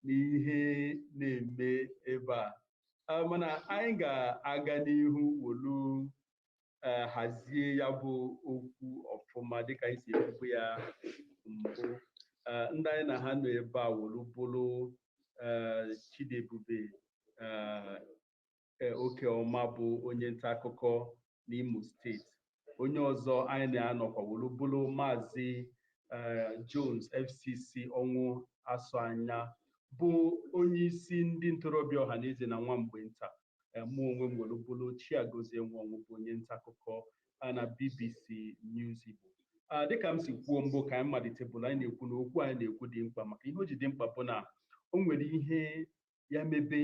n'ihe na-eme ebe a. Mana anyị ga-aga n'ihu wolu hazie ya bụ okwu ọfụma dịka anyị si ekwubu ya mbụ. Ndị anyị na ha nọ ebe a wolu bụrụ Chidiebube Okeọma bụ onye nta akụkọ n'Imo steeti. Onye ọzọ anyị na-anọkwa wolu bụrụ Maazị Jones FCC Ọnwụ Asụanya bụ onye isi ndị ntorobịa ọhaneze na nwa mgbe nta. Mụ onwe m wolu bụrụ Chiagozie Nwanwụ bụ onye nta akụkọ na BBC News Igbo. Dịka m si kwuo mbụ ka anyị malitebụrụ, anyị na-ekwu na okwu anyị na-ekwu dị mkpa, maka ihe o ji dị mkpa bụ na o nwere ihe ya mebe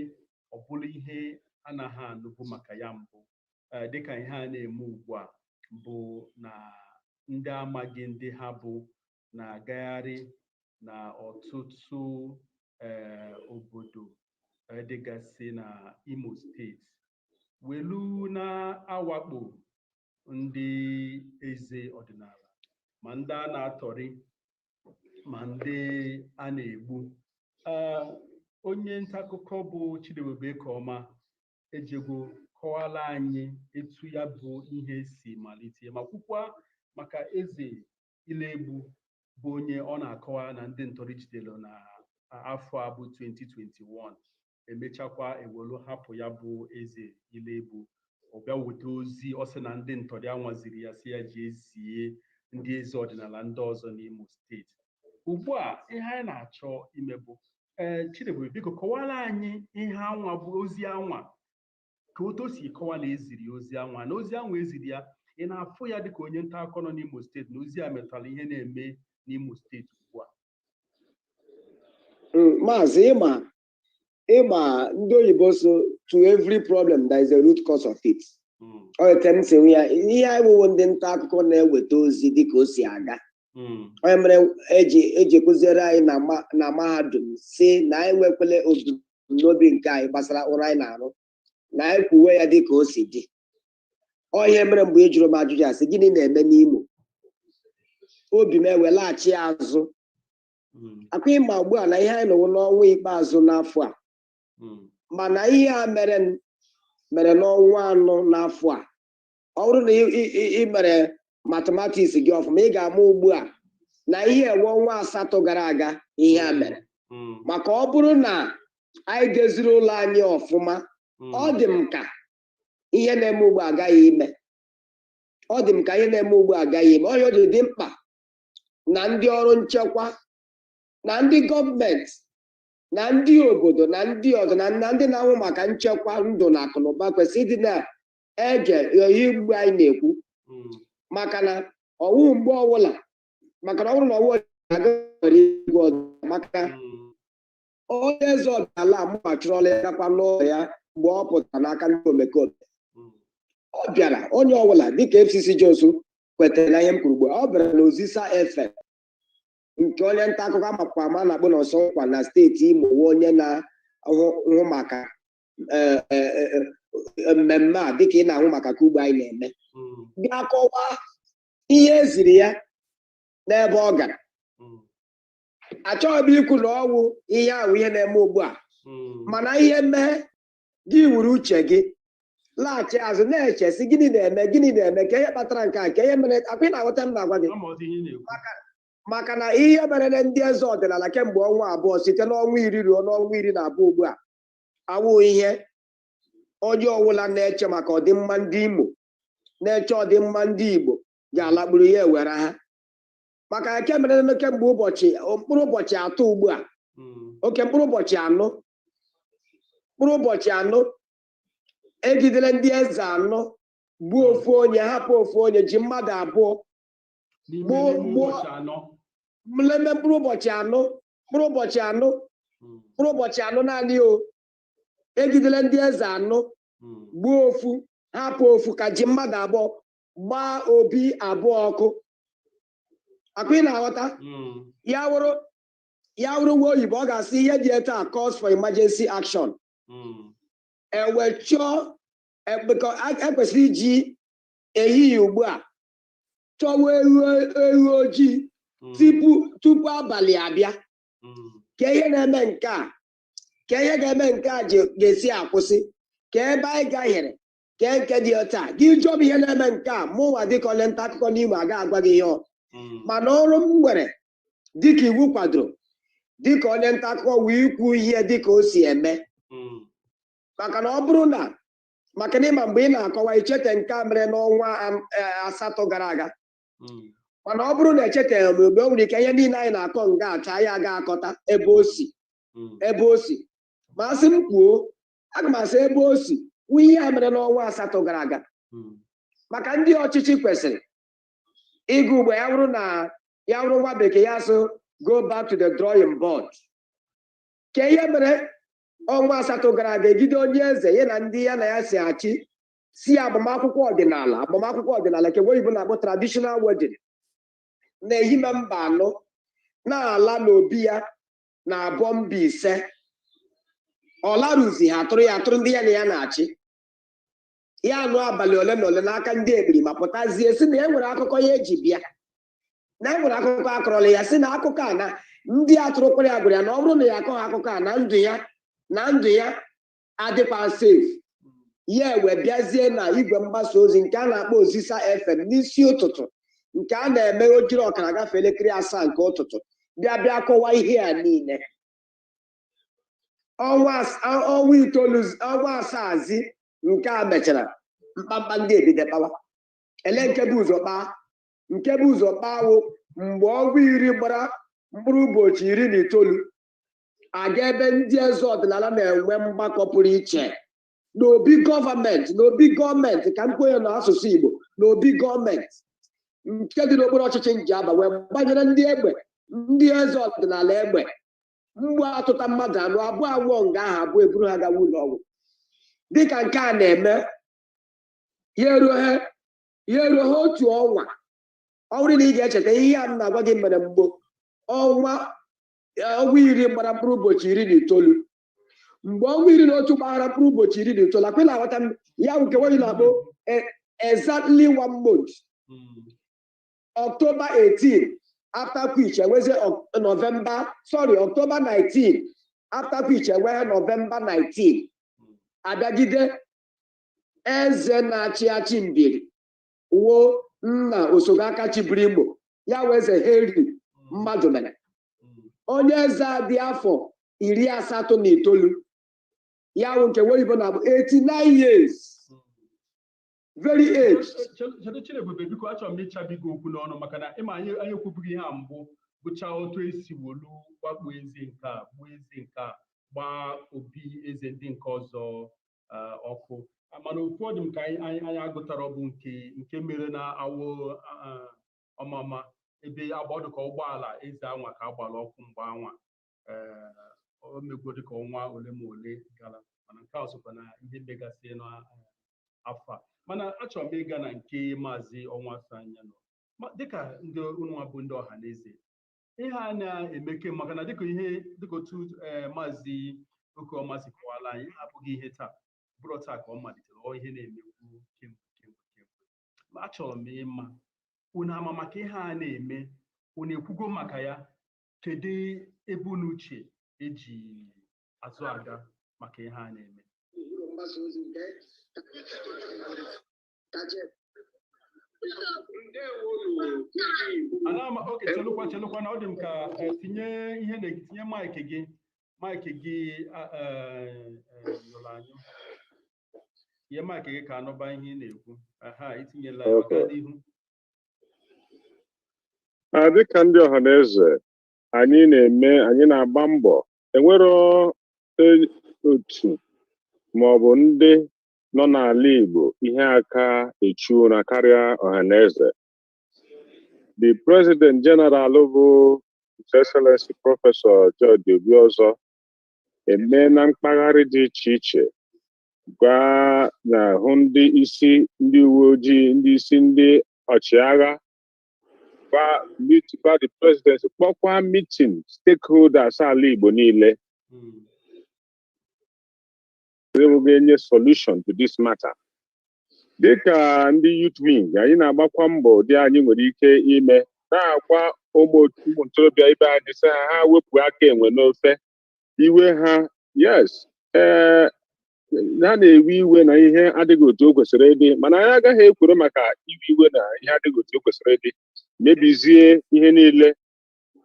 ọ bụrụ ihe anaghị anụbụ maka ya mbụ. Dịka ihe a na-eme ugbu a bụ na ndị amaghị ndị ha bụ na-agagharị na ọtụtụ obodo dịgasị na Imo steeti welu na-awakpo ndị eze ọdịnala, ma ndị a na-atọrị ma ndị a na-egbu. Onye nta akụkọ bụ Chidiebube Okeọma ejego kọwara anyị etu ya bụ ihe si malite, ma kwukwa maka eze Ilegbu bụ onye ọ na-akọwa na ndị ntọrị jidere na afọ a bụ 2021. Emechakwa ewelu hapụ ya bụ eze Ilegbu, ọ bịa weta ozi ọ sị na ndị ntọrị anwaziri ya si ya ji ezie ndị eze ọdịnala ndị ọzọ n'Imo steeti. Ugbu a ihe anyị na-achọ ime bụ Chidiebube, biko kọwara anyị ihe anwa bụ ozi anwa, ka otu o si kọwa na eziri ozi anwa, na ozi anwa eziri ya ị na-afụ ya dịka onye nta akụkọ nọ n'Imo steeti, na ozi a metụtara ihe na-eme n'Imo steeti ugbu a. Maazị, ịma ndị oyibo so to every problem there is a root cause of it. Ya ihe anyị wụwo ndị nta akụkọ na-eweta ozi dịka o si aga. Onye mere eji kụziere anyị na mahadum si na anyị nwekwele ebumnobi nke anyị gbasara ụra anyị na-arụ, na anyị kwuwe ya dịka o si dị. Onye mere mgbe ị jụrụ m ajụjụ asị gịnị na-eme n'Imo, obi m ewelaghachi azụ. Akwa ịma ugbu a na ihe anyị nọwụ n'ọnwa ikpeazụ n'afọ a, mana ihe a mere n'ọnwa anọ n'afọ a. Ọ bụrụ na ị mere mathematics gị ọfụma, ị ga-ama ugbu a na ihe ewe ọnwa asatọ gara aga ihe a mere. Maka ọ bụrụ na anyị deziri ụlọ anyị ọfụma, ọ dị m ka ihe na-eme ugbu agaghị ime. Ọ dị m ka ihe na-eme ugbu agaghị ime. Ọ dị mkpa na ndị ọrụ nchekwa, na ndị gọọmenti, na ndị obodo, na ndị ọzọ, na ndị na-ahụ maka nchekwa ndụ na akụnụba kwesịrị ịdị na-ege ihe mgbe anyị na-ekwu. Maka na ọwụ mgbe ọbụla, maka na ọ bụrụ na ọwụ agaghị igwe ọzọ, maka onye eze ọdịnala amụghachirọla ya gakwa n'ụlọ ya mgbe ọ pụtara n'aka ndị omekome. Ọ bịara onye ọbụla dịka FCC Jones kwetara na ihe m kwuru ugbu a. Ọ bịara na Ozisa FM nke onye nta akụkọ amakwa ama na-akpọ n'ọsọ nkwa na steeti Imo, onye na-ahụ maka mmemme a dịka ị na-ahụ maka ka ugbo anyị na-eme, ga-akọwa ihe eziri ya n'ebe ọ gara. Achọghị m ikwu na ọwụ ihe ahụ ihe na-eme ugbu a, mana ihe mmehie gị wuru uche gị laghachi azụ na-echesi gịnị na-eme ka ihe kpatara nke a, ka ihe mere. Akwa ị na-aghọta m na-agwa gị, maka na ihe mere ndị eze ọdịnala kemgbe ọnwa abụọ site n'ọnwa 10 ruo n'ọnwa 12 ugbu a awụ ihe onye ọbụla na-eche maka ọdịmma ndị Imo, na-eche ọdịmma ndị Igbo ga-alakpuru ya ewere ha. Maka eke mere kemgbe mkpụrụ ụbọchị atọ ugbu a, mkpụrụ ụbọchị anọ egidere ndị eze anọ, gbuo ofu onye, hapụ ofu onye, ji mmadụ abụọ mleme mkpụrụ ụbọchị anọ naanị o. Egidere ndị eze anọ, gbuo ofu, hapụ ofu, ka ji mmadụ abụọ gbaa obi abụọ ọkụ. Akwa ị na-aghọta? Ya wụrụ nwa oyibo ọ ga-asị ihe dị etu a calls for emergency action. Ekwesịrị iji ehihie ugbu a chọwa ewu ojii tupu abalị abịa. Ka ihe na-eme nke a ka ihe ga-eme nke a ga-esi akwụsị ka ebe anyị gahiere ka nke dị otu a gị jụọ m ihe na-eme nke a mụnwa dịka onye nta akụkọ n'Imo aga agwa gị ihe mana ọrụ m nwere dịka iwu kwadoro dịka onye nta akụkọ wee ikwu ihe dịka o si eme maka na ọ bụrụ na maka na ịma mgbe ị na-akọwa ichete nke mere n'ọnwa 8 gara aga mana ọ bụrụ na echetaghị m mgbe o nwere ike ihe niile anyị na-akọ nga acha anyị aga akọta ebe o si ma sị m kwuo aga m asị ebe o si ihe a mere n'ọnwa 8 gara aga maka ndị ọchịchị kwesịrị ịga ugbo ya bụrụ nwa bekee ya so go back to the drawing board ka ihe mere ọnwa 8 gara aga egide onye eze ya na ndị ya na ya si achị si agbamakwụkwọ ọdịnala nke oyibo na-akpọ traditional wedding na-ehime mba 4 na-ala n'obi ya na abụọ mba 5 ọlaruzi ha atụrụ ndị ya na ya na-achị ya anụ abalị ole na ole n'aka ndị ebiri ma pụtazie si na e nwere akụkọ ya eji bịa na e nwere akụkọ akọrọla ya si na akụkọ a na ndị atụrụkwara ya gwara ya na ọ bụrụ na ya akọghị akụkọ a na ndụ ya adịkwa safe ya wee bịazie na igwe mgbasa ozi nke a na-akpọ Ozisa FM n'isi ụtụtụ nke a na-eme ojiri ọkara gafee elekere 7 nke ụtụtụ bịa kọwa ihe a niile ọnwa 7 nke a mechara mkpamkpa ndị ebide kpawa ele nke bụ ụzọ kpawo mgbe ọnwa 10 gbara mkpụrụ ụbọchị 19 aga ebe ndị eze ọdịnala na-enwe mgbakọ pụrụ iche n'obi gọọmenti ka m kwenye n'asụsụ Igbo n'obi gọọmenti nke dị n'okpuru ọchịchị Njaba wee gbanyere ndị eze ọdịnala egbe mgbe atụta mmadụ 4 abụọ anwụọ nga ahụ abụọ eburu ha gawa ụlọ ọgwụ dịka nke a na-eme ya eruo ha 1 ọnwa ọ bụrụ na ị ga-echeta ihe a m na-agwa gị mere mgbe ọnwa 10 gbara mkpụrụ ụbọchị 19 mgbe ọnwa 11 gbara mkpụrụ ụbọchị 19 akwela aghọta m ya nke nwaanyị na-akpọ exactly 1 month October 18 after which enweze October 19 after which enwe November 19 abịagide eze na-achị mbiri wo nna Osogaka chiburu Igbo ya weze Henry mmadụ mere onye eze dị afọ 89 ya wụ nke oyibo na 89 years very aged. Chinebube biko achọrọ m ịchabigo okwu n'ọnụ maka na ịma anyị ekwubughị ihe a mbụ bụcha otu esi wolu gbakpo eze nke a gbuo eze nke a gbaa obi eze ndị nke ọzọ ọkụ mana ụfọdụ m ka anyị agụtara ọ bụ nke mere na awụ ọmama ebe agbadụ ka ụgbọala eze anwa ka agbala ọkụ mgbe anwa o megwo dịka ọnwa ole ma ole gara mana nke a sokwa na ihe megasị n'afọ a mana achọrọ m ịga na nke maazị Onwuasanya nọ dịka ndị ụnụ bụ ndị ọha na eze ihe a na-emeke maka na dịka otu maazị Okeọma si kọwala anyị abụghị ihe taa bụrụ taa ka ọ malitere ihe na-emekwu kemgbe ma achọrọ m ịma unu ama maka ihe a na-eme unu ekwugo maka ya kedu ebe unu uche eji azụ aga maka ihe a na-eme oke chelụkwa na ọ dị m ka tinye maịkị gị nụrụ anyị ihe maịkị gị ka anụba ihe ị na-ekwu itinyela n'ihu dịka ndị ọha na eze anyị na-agba mbọ enwero otu ma ọ bụ ndị nọ n'ala Igbo ihe aka echuo na karịa ọhaneze. The President General bụ His Excellency Prọfesọ George Obiozor eme na mkpagharị dị iche iche gwa na hụ ndị isi ndị uwe ojii ndị isi ndị ọchịagha gwa the President kpọkwa meeting stakeholders ala Igbo niile ga-enye solution to this matter. Dịka ndị youth wing anyị na-agbakwa mbọ dị anyị nwere ike ime na-agwa ụmụ ntorobịa ibe anyị sị ha wepụ aka enwe n'ofe iwe ha yes ha na-ewe iwe na ihe adịghị otu o kwesịrị ịdị, mana anyị agaghị ekworo maka iwe iwe na ihe adịghị otu o kwesịrị ịdị mebizie ihe niile,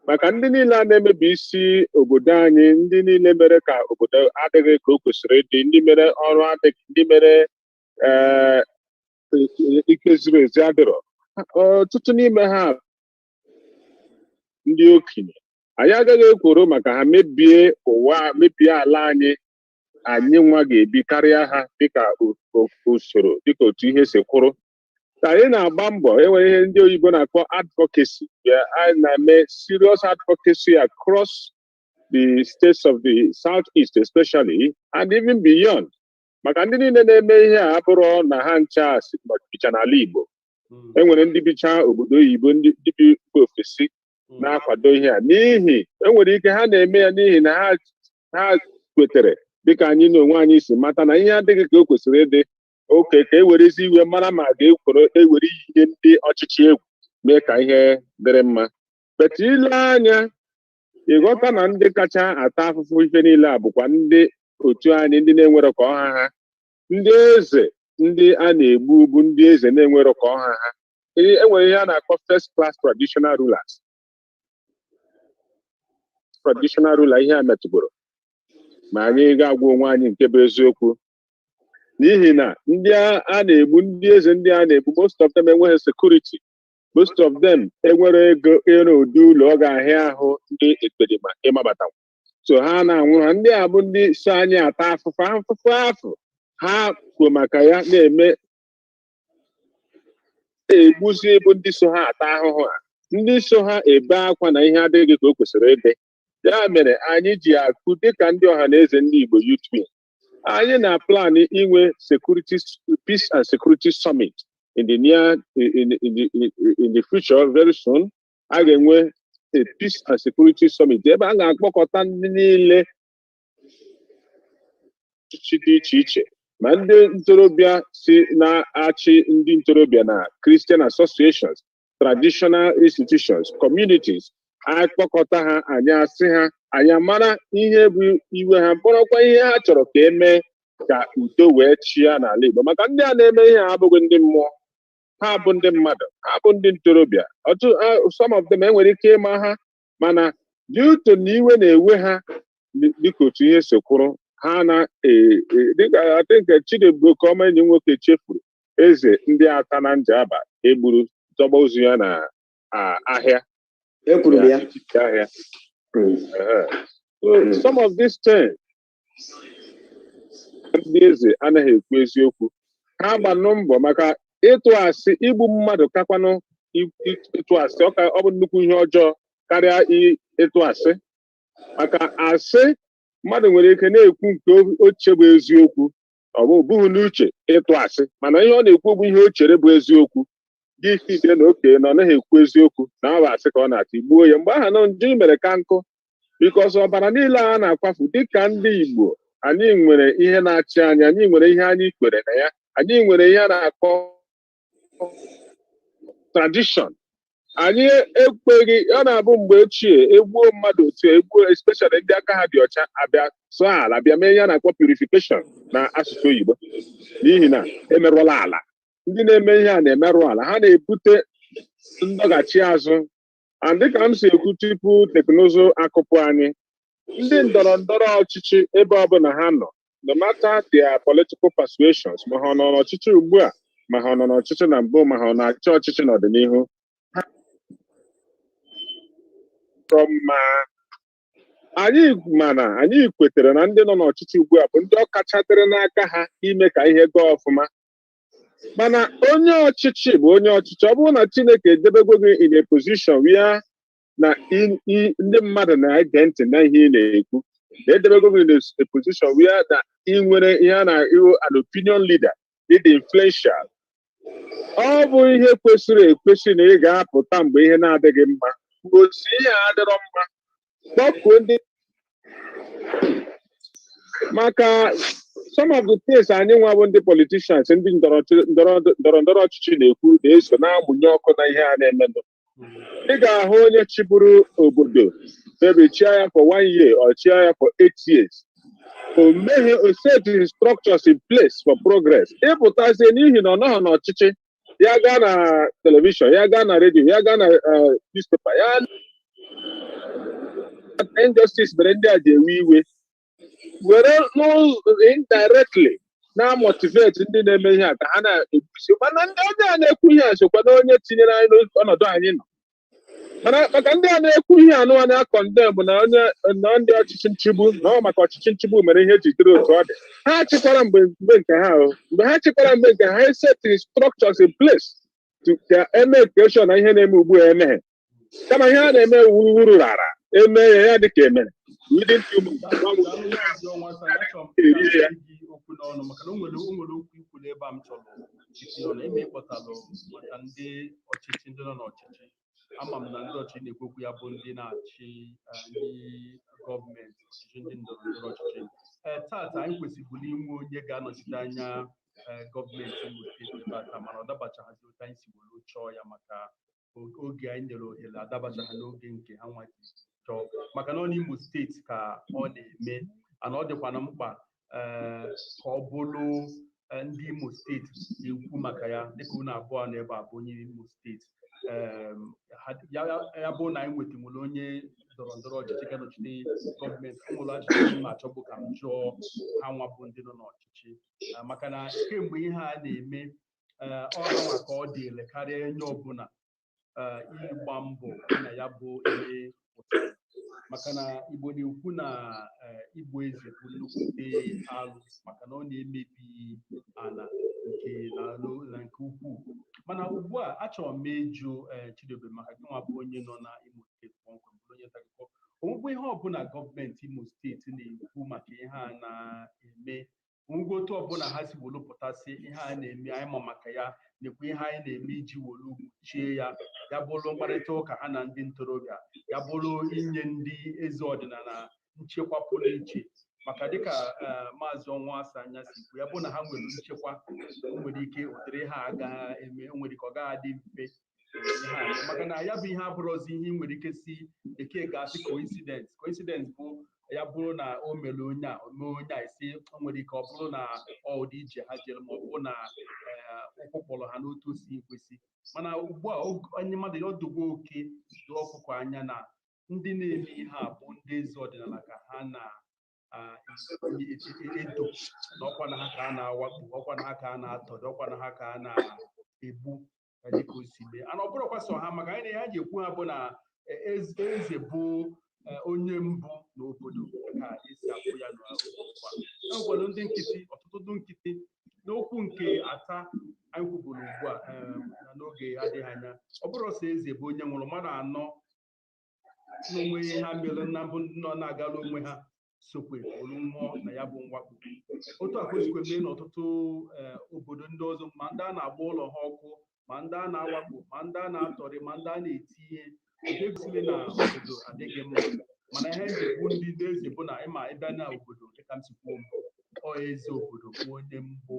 maka ndị niile a na-emebi isi obodo anyị, ndị niile mere ka obodo adịghị ka o kwesịrị ịdị, ndị mere ọrụ adịghị, ndị mere ike zuru ezi adịrọ, ọtụtụ n'ime ha ndị okenye. Anyị agaghị ekworo maka ha mebie ụwa, mebie ala anyị nwa ga-ebi karịa ha dịka usoro, dịka otu ihe si kwụrụ. Anyị na-agba mbọ enwere ihe ndị oyibo na-akpọ advocacy. Anyị na-eme serious advocacy across the states of the Southeast especially and even beyond. Maka ndị niile na-eme ihe a abụrụ na ha ncha bicha n'ala Igbo. Enwere ndị bicha obodo oyibo, ndị bi ofesi na-akwado ihe a, n'ihi enwere ike ha na-eme ya n'ihi na ha kwetere dịka anyị na onwe anyị si mata na ihe adịghị ka o kwesịrị ịdị. Oke ka e werezi iwe mara ma ewere ihe ndị ọchịchị egwu mee ka ihe dịrị mma. Beti ile anya ịghọta na ndị kacha ata afụfụ ihe niile a bụkwa ndị otu anyị, ndị na-enwere ka ọha ha. Ndị eze ndị a na-egbu bụ ndị eze na-enwere ka ọha ha. Enwere ihe a na-akpọ first class traditional rulers. Traditional ruler ihe a metụgoro ma anyị ga-agwa onwe anyị nke bụ eziokwu, n'ihi na ndị a na-egbu, ndị eze ndị a na-egbu, most of them enweghị security, most of them enwere ego ịrụ ụdị ụlọ ọ ga-ahịa ahụ ndị ekperima ịmabata. So ha na-anwụ, ha ndị a bụ ndị so anyị ata afụfụ afụ ha kwuo maka ya na-eme egbuzi bụ ndị so ha ata ahụhụ ha, ndị so ha ebe akwa na ihe adịghị ka o kwesịrị ịdị. Ya mere anyị ji akụ dịka ndị ọha na eze ndị Igbo Youth Wing. Anyị na plan inwe peace and security summit in the future very soon. A ga-enwe a peace and security summit ebe a ga-akpọkọta ndị niile ọchịchị dị iche iche, ma ndị ntorobịa si na-achị ndị ntorobịa na Christian associations, traditional institutions, communities. Anyị kpọkọta ha, anyị asị ha, anyị mara ihe bụ iwe ha, bụrụkwa ihe ha chọrọ ka emee ka udo wee chịa n'ala Igbo. Maka ndị a na-eme ihe ha abụghị ndị mmụọ, ha bụ ndị mmadụ, ha bụ ndị ntorobịa. Some of them enwere ike ịma ha, mana due to na iwe na-ewe ha dịka otu ihe si kwụrụ, ha dịka atịnke Chidiebube ka ọma enyi nwoke chefuru eze ndị ata na Njaba egburu zọgba ozu ya na ahịa. Some of these things ndị eze anaghị ekwu eziokwu. Ha gbanụ mbọ maka ịtụ asị, igbu mmadụ kakwanụ ịtụ asị, ọ bụ nnukwu ihe ọjọọ karịa ịtụ asị. Maka asị mmadụ nwere ike na-ekwu nke oche bụ eziokwu, ọ bụghị n'uche ịtụ asị, mana ihe ọ na-ekwu bụ ihe o chere bụ eziokwu. Gị ide na okenye na ọ naghị ekwu eziokwu na ọ bụ asị ka ọ na-ata, igbuo ya mgbe aha na nje mere ka nkụ. Bikọs ọbara niile a na-akwafu dịka ndị Igbo, anyị nwere ihe na-achị anyị, anyị nwere ihe anyị kwere na ya, anyị nwere ihe a na-akpọ tradishọn. Anyị ekweghị, ọ na-abụ mgbe ochie egbuo mmadụ otu egbuo, especially ndị aka ha dị ọcha, abịa sụọ ala, bịa mee ihe a na-akpọ purification na asụsụ Oyibo, n'ihi na emerụọla ala. Ndị na-eme ihe a na-emerụ ala, ha na-ebute ndọghachi azụ. Dịka m si ekwu tupu teknụzụ akụpụ anyị, ndị ndọrọ ndọrọ ọchịchị ebe ọbụla ha nọ, no matter their political persuasions, ma ha nọ n'ọchịchị ugbu a, ma ha nọ n'ọchịchị na mbụ, ma ha na-achị ọchịchị n'ọdịnihu, anyị kwetere na ndị nọ n'ọchịchị ugbu a bụ ndị ọ kacha dịrị n'aka ha ime ka ihe gaa ọfụma. Mana onye ọchịchị bụ onye ọchịchị. Ọ bụrụ na Chineke edebego gị in a position where na ndị mmadụ na-ege ntị na ihe ị na-ekwu, na edebego gị in a position where na ị nwere ihe a na-iwu an opinion leader, ịdị influential, ọ bụ ihe kwesịrị ekwesị na ị ga-apụta mgbe ihe na-adịghị mma, gosi ihe adịrọ mma, kpọkuo ndị. Maka some of the things anyị nwa bụ ndị politicians, ndị ndọrọ ndọrọ ọchịchị na-ekwu na-eso na-amụnye ọkụ na ihe a na-emenụ. Ị ga-ahụ onye chịburu obodo, maybe chia ya for 1 year or chia ya for 8 years. o set structures in place for progress. Ịpụtazie n'ihi na ọ nọghị n'ọchịchị ya gaa na telivishọn, ya gaa na redio, ya gaa na newspaper, ya injustice mere ndị a ji ewe iwe were n'ụzọ indirectly na-motivate ndị na-eme ihe a ka ha na-ebusi, mana ndị onye a na-ekwu ihe a sokwa na onye tinyere anyị n'ọnọdụ anyị nọ. Maka ndị a na-ekwu ihe anụ a na-akọndem na ndị ọchịchị nchigbu na ọ maka ọchịchị nchigbu mere ihe ji dịrị otu ọ dị. Ha chịkwara mgbe nke ha mgbe ha chịkwara mgbe nke ha setting structures in place ka eme education na ihe na-eme ugbu a emeghe kama ihe a na-eme wuruwuru rara eme ya dịka emere maka na o nwere okwu ikwu n'ebe a m chọrọ na ime ịkpọtalụ maka ndị ọchịchị ndị nọ n'ọchịchị. Ama m na ndị ọchịchị na-ekwu okwu ya bụ ndị na-achị ndị gọọmenti ọchịchị ndị ndọrọ ndọrọ ọchịchị. Tata anyị kwesịbụrụ inwe onye ga-anọchite anya gọọmenti Imo steeti tata, mana ọ dabachaghị otu anyị si were chọọ ya maka oge anyị nyere ohere adabachaghị n'oge nke ha nwa ji chọọ, maka na ọ n'Imo steeti ka ọ na-eme ana ọ dịkwa na mkpa ka ọ bụrụ ndị Imo steeti ekwu maka ya dịka unu abụọ na ebe a bụ onye Imo steeti. Ya bụ na anyị nwetanwere onye ndọrọ ndọrọ ọchịchị ga-anọchite gọọmenti, ụmụlụ ajụjụ m na-achọbụ ka m jụọ ha nwa bụ ndị nọ n'ọchịchị, maka na kemgbe ihe a na-eme ọ ha ka ọ dịle karịa onye ọbụla ịgba mbọ na ya bụ ihe pụtara, maka na Igbo na-ekwu na igbu eze bụ nnukwute alụ maka na ọ na-emebi ala na nke ukwuu. Mana ugbu a achọrọ m ịjụ Chidiebube maka gị nwa bụ onye nọ na Imo steeti kpọmkwem bụrụ onye ntaakụkọ, onwegwe ihe ọbụla gọọmenti Imo steeti na-ekwu maka ihe a na-eme, onwegwe otu ọbụla ha si wolupụtasị ihe a na-eme anyị ma maka ya nekwa ihe anyị na-eme iji wolu gbochie ya, ya bụrụ mkparịta ụka ha na ndị ntorobịa, ya bụrụ inye ndị eze ọdịnala nchekwa pụrụ iche, maka dịka maazị Onwuasanya si kwu ya bụ na ha nwere nchekwa, nwere ike ụdịrị ha agaghị eme, nwere ike ọ gaghị adị mfe maka na ya bụ ihe abụrụzi ihe nwere ike si eke ga-asị coincidence bụ ya bụrụ na o mere onye a mee onye a isi, nwere ike ọ bụrụ na ọ dị ije ha jere ma ọ bụrụ na ụkwụ kpọrọ ha n'otu o si ekwesị. Mana ugbu a onye mmadụ ọdụgbo oke dị ọkụkọ anya na ndị na-eme ihe a bụ ndị eze ọdịnala ka ha na-edo n'ọkwa na ha ka a na-awakpo, ọkwa na ha ka a na-atọrọ, ọkwa na ha ka a na-egbu dịka o si mee. Ana ọ bụrụkwa sọ ha maka anyị na ha ji ekwu ha bụ na eze bụ onye mbụ n'obodo ka esi akpụ ya n'ụwa. Ndị nkịtị, ọtụtụ ndị nkịtị n'okwu nke ata anyị kwuburu ugbu a n'oge adịghị anya, ọ bụrụ sọ eze bụ onye nwụrụ, mmadụ anọ n'onwe ha mere na mbụ nọ na-agara onwe ha sokwe olu mmụọ na ya bụ mwakpo. Otu a kwesịkwa mee n'ọtụtụ obodo ndị ọzọ, ma ndị a na-agba ụlọ ha ọkụ, ma ndị a na-awakpo, ma ndị a na-atọrị, ma ndị a na-eti ihe, egosiri na obodo adịghị mma. Mana ihe njikwu ndị eze bụ na ịma ịbịa na obodo dịka m si kwuo mbụ, ọ eze obodo bụ onye mbụ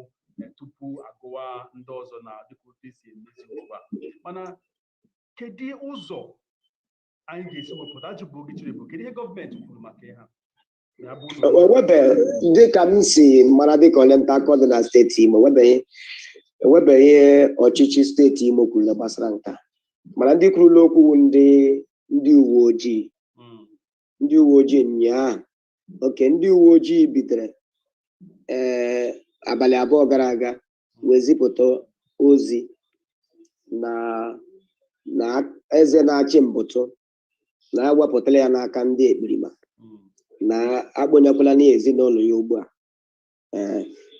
tupu agụwa ndị ọzọ na dịka otu esi emezi ugbu a. Mana kedu ụzọ anyị ga-esi wepụta ajụbụ gị Chidiebube, kedu ihe gọọmenti kwuru maka ihe ha? Dịka m si mara dịka onye nta akụkọ dị na steeti Imo, enwebeghị ihe ọchịchị steeti Imo kwuru gbasara nke a, mana ndị kwurula okwu ndị uwe ojii ụnyaahụ. Oke, ndị uwe ojii bidoro abalị abụọ gara aga wee zipụta ozi na eze na-achị mbụtụ na ewepụtara ya n'aka ndị ekperima na akpọnyekwala n'ezinụlọ ya ugbu a,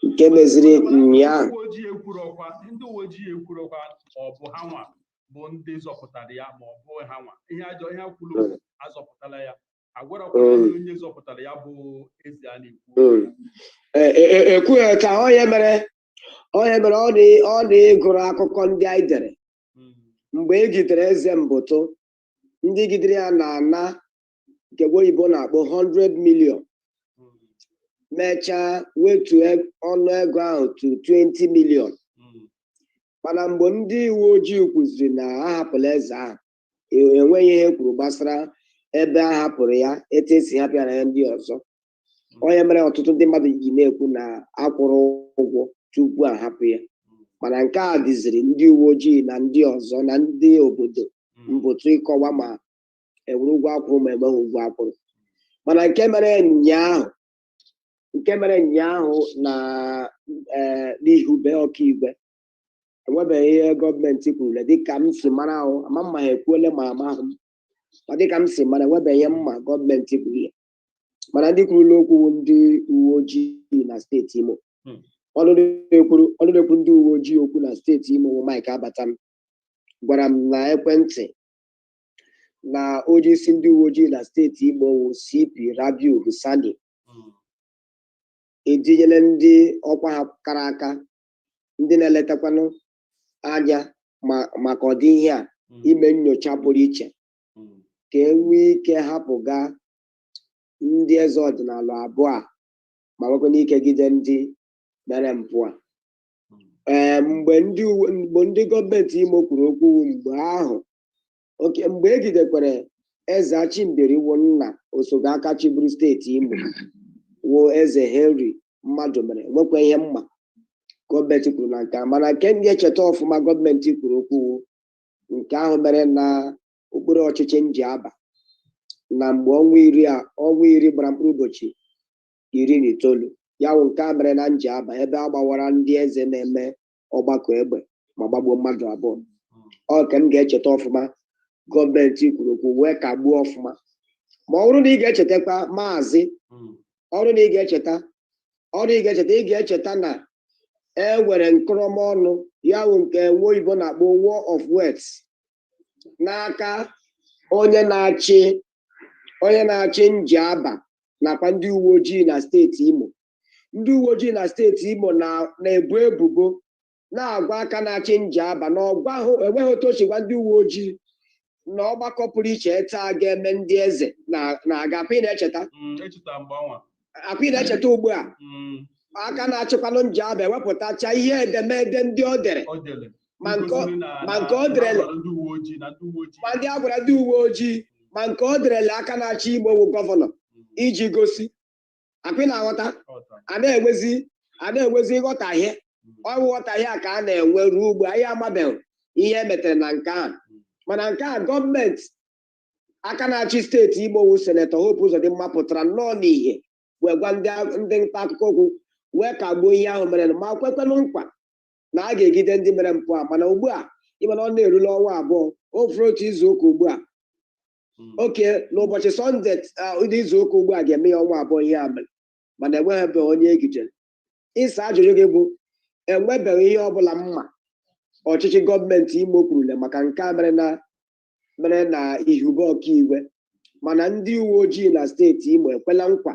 nke meziri ụnyaahụ. Ndị uwe ojii ekwurọkwa ọ bụ ha nwa bụ ndị zọpụtara ya ma ọ bụ ha nwa ihe kwuru azọpụtala ya, agwarakwa onye zọpụtara ya bụ eze a na-ekwu ekwughị ka onye mere ọ na-egụrụ akụkọ ndị anyị dere mgbe e gidere eze mbụtụ. Ndị gidere ya na-ana nke oyibo na-akpọ 100 million, mechaa wetu ọnụego ahụ to 20 million. Mana mgbe ndị uwe ojii kwuziri na a hapụrụ eze ahụ, enweghị ihe kwuru gbasara ebe a hapụrụ ya, etu esi hapụ ya na ndị ọzọ. onye mere ọtụtụ ndị mmadụ ji na-ekwu na akwụrụ ụgwọ tupu ahapụ ya, mana nke a dịziri ndị uwe ojii na ndị ọzọ na ndị obodo mbụtụ ịkọwa ma enwere ụgwọ akwụrụ ma enweghị ụgwọ akwụrụ. Mana nke mere nnyaahụ na n'ihube ọkaigwe enwebeghị ihe gọọmenti kwurule dịka m si mara ahụ, ama mma ha ekwuole ma amahụ m, ma dịka m si mara enwebeghị ihe mma gọọmenti kwurule. Mana ndị kwurula okwu ndị uwe ojii na steeti Imo, ọnụrekwuru ndị uwe ojii okwu na steeti Imo bụ Mike Abatam gwara m na ekwentị na onye isi ndị uwe ojii na steeti Imo wụ CP Rabiu Husani etinyela ndị ọkwa ha kara aka ndị na-eletakwanụ anya maka ọdịihe a ime nnyocha pụrụ iche ka e nwee ike hapụga ndị eze ọdịnala abụọ a ma nwekwa n'ike gide ndị mere mpụ a. Mgbe ndị gọọmenti Imo kwuru okwu mgbe ahụ, mgbe egidekwere eze Achimberi wụ nna osogo aka chịburu steeti Imo wụ eze Henry mmadụ mere nwekwa ihe mma gọọmenti kwuru na nke a. Mana nke ndị echeta ọfụma gọọmenti kwuru okwu nke ahụ mere na okpuru ọchịchị Njiaba na mgbe ọnwa iri gbara mkpụrụ ụbọchị 19 ya wụ nke a mere na Njiaba ebe a gbawara ndị eze na-eme ọgbakọ egbe ma gbagbuo mmadụ abụọ. Ọ ka m ga-echeta ọfụma gọọmenti kwuru okwu wee kagbuo ọfụma. Ma ọ bụrụ na ị ga-echetakwa maazị ọrụ na ị ga-echeta na e nwere nkọrọmọnụ ya wụ nke nwa oyibo na-akpọ War of Words n'aka onye na-achị Njiaba nakwa ndị uwe ojii na steeti Imo. Ndị uwe ojii na steeti Imo na-ebu ebubo na-agwa aka na-achị Njiaba na ọgwa ahụ enweghị otu ochigwa ndị uwe ojii na ọgbakọ pụrụ iche taa ga-eme ndị eze na-aga. Apị na-echeta ugbu a aka na-achịkwanụ Njiaba ewepụtacha ihe edemede ndị o dere ma nke o derele ma ndị a gwara ndị uwe ojii ma nke o derele aka na-achị Imo wụ gọvanọ iji gosi akpị na-aghọta a na-enwezi nghọtahie. Ọwụ nghọtahie a ka a na-enwe ruo ugbu anyị amabeghị ihe emetere na nke a. Mana nke a gọọmenti aka na-achị steeti Imo wụ senetọ Hope Uzodimma pụtara nnọọ n'ihe wee gwa ndị nta akụkọ okwu wee kagbuo ihe ahụ mere ma kwekwenụ nkwa na a ga-egide ndị mere mpụ a. Mana ugbu a ịmana ọ na-erule ọnwa abụọ ofere otu izu ụka ugbu a oke n'ụbọchị Sọnde izu ụka ugbu a ga-eme ya ọnwa abụọ ihe a mere, mana enweghịbeghị onye egidere. Ịsa ajụjụ gị bụ enwebeghị ihe ọbụla mma ọchịchị gọọmenti Imo kwurule maka nke a mere na ihube ọkaigwe, mana ndị uwe ojii na steeti Imo ekwela nkwa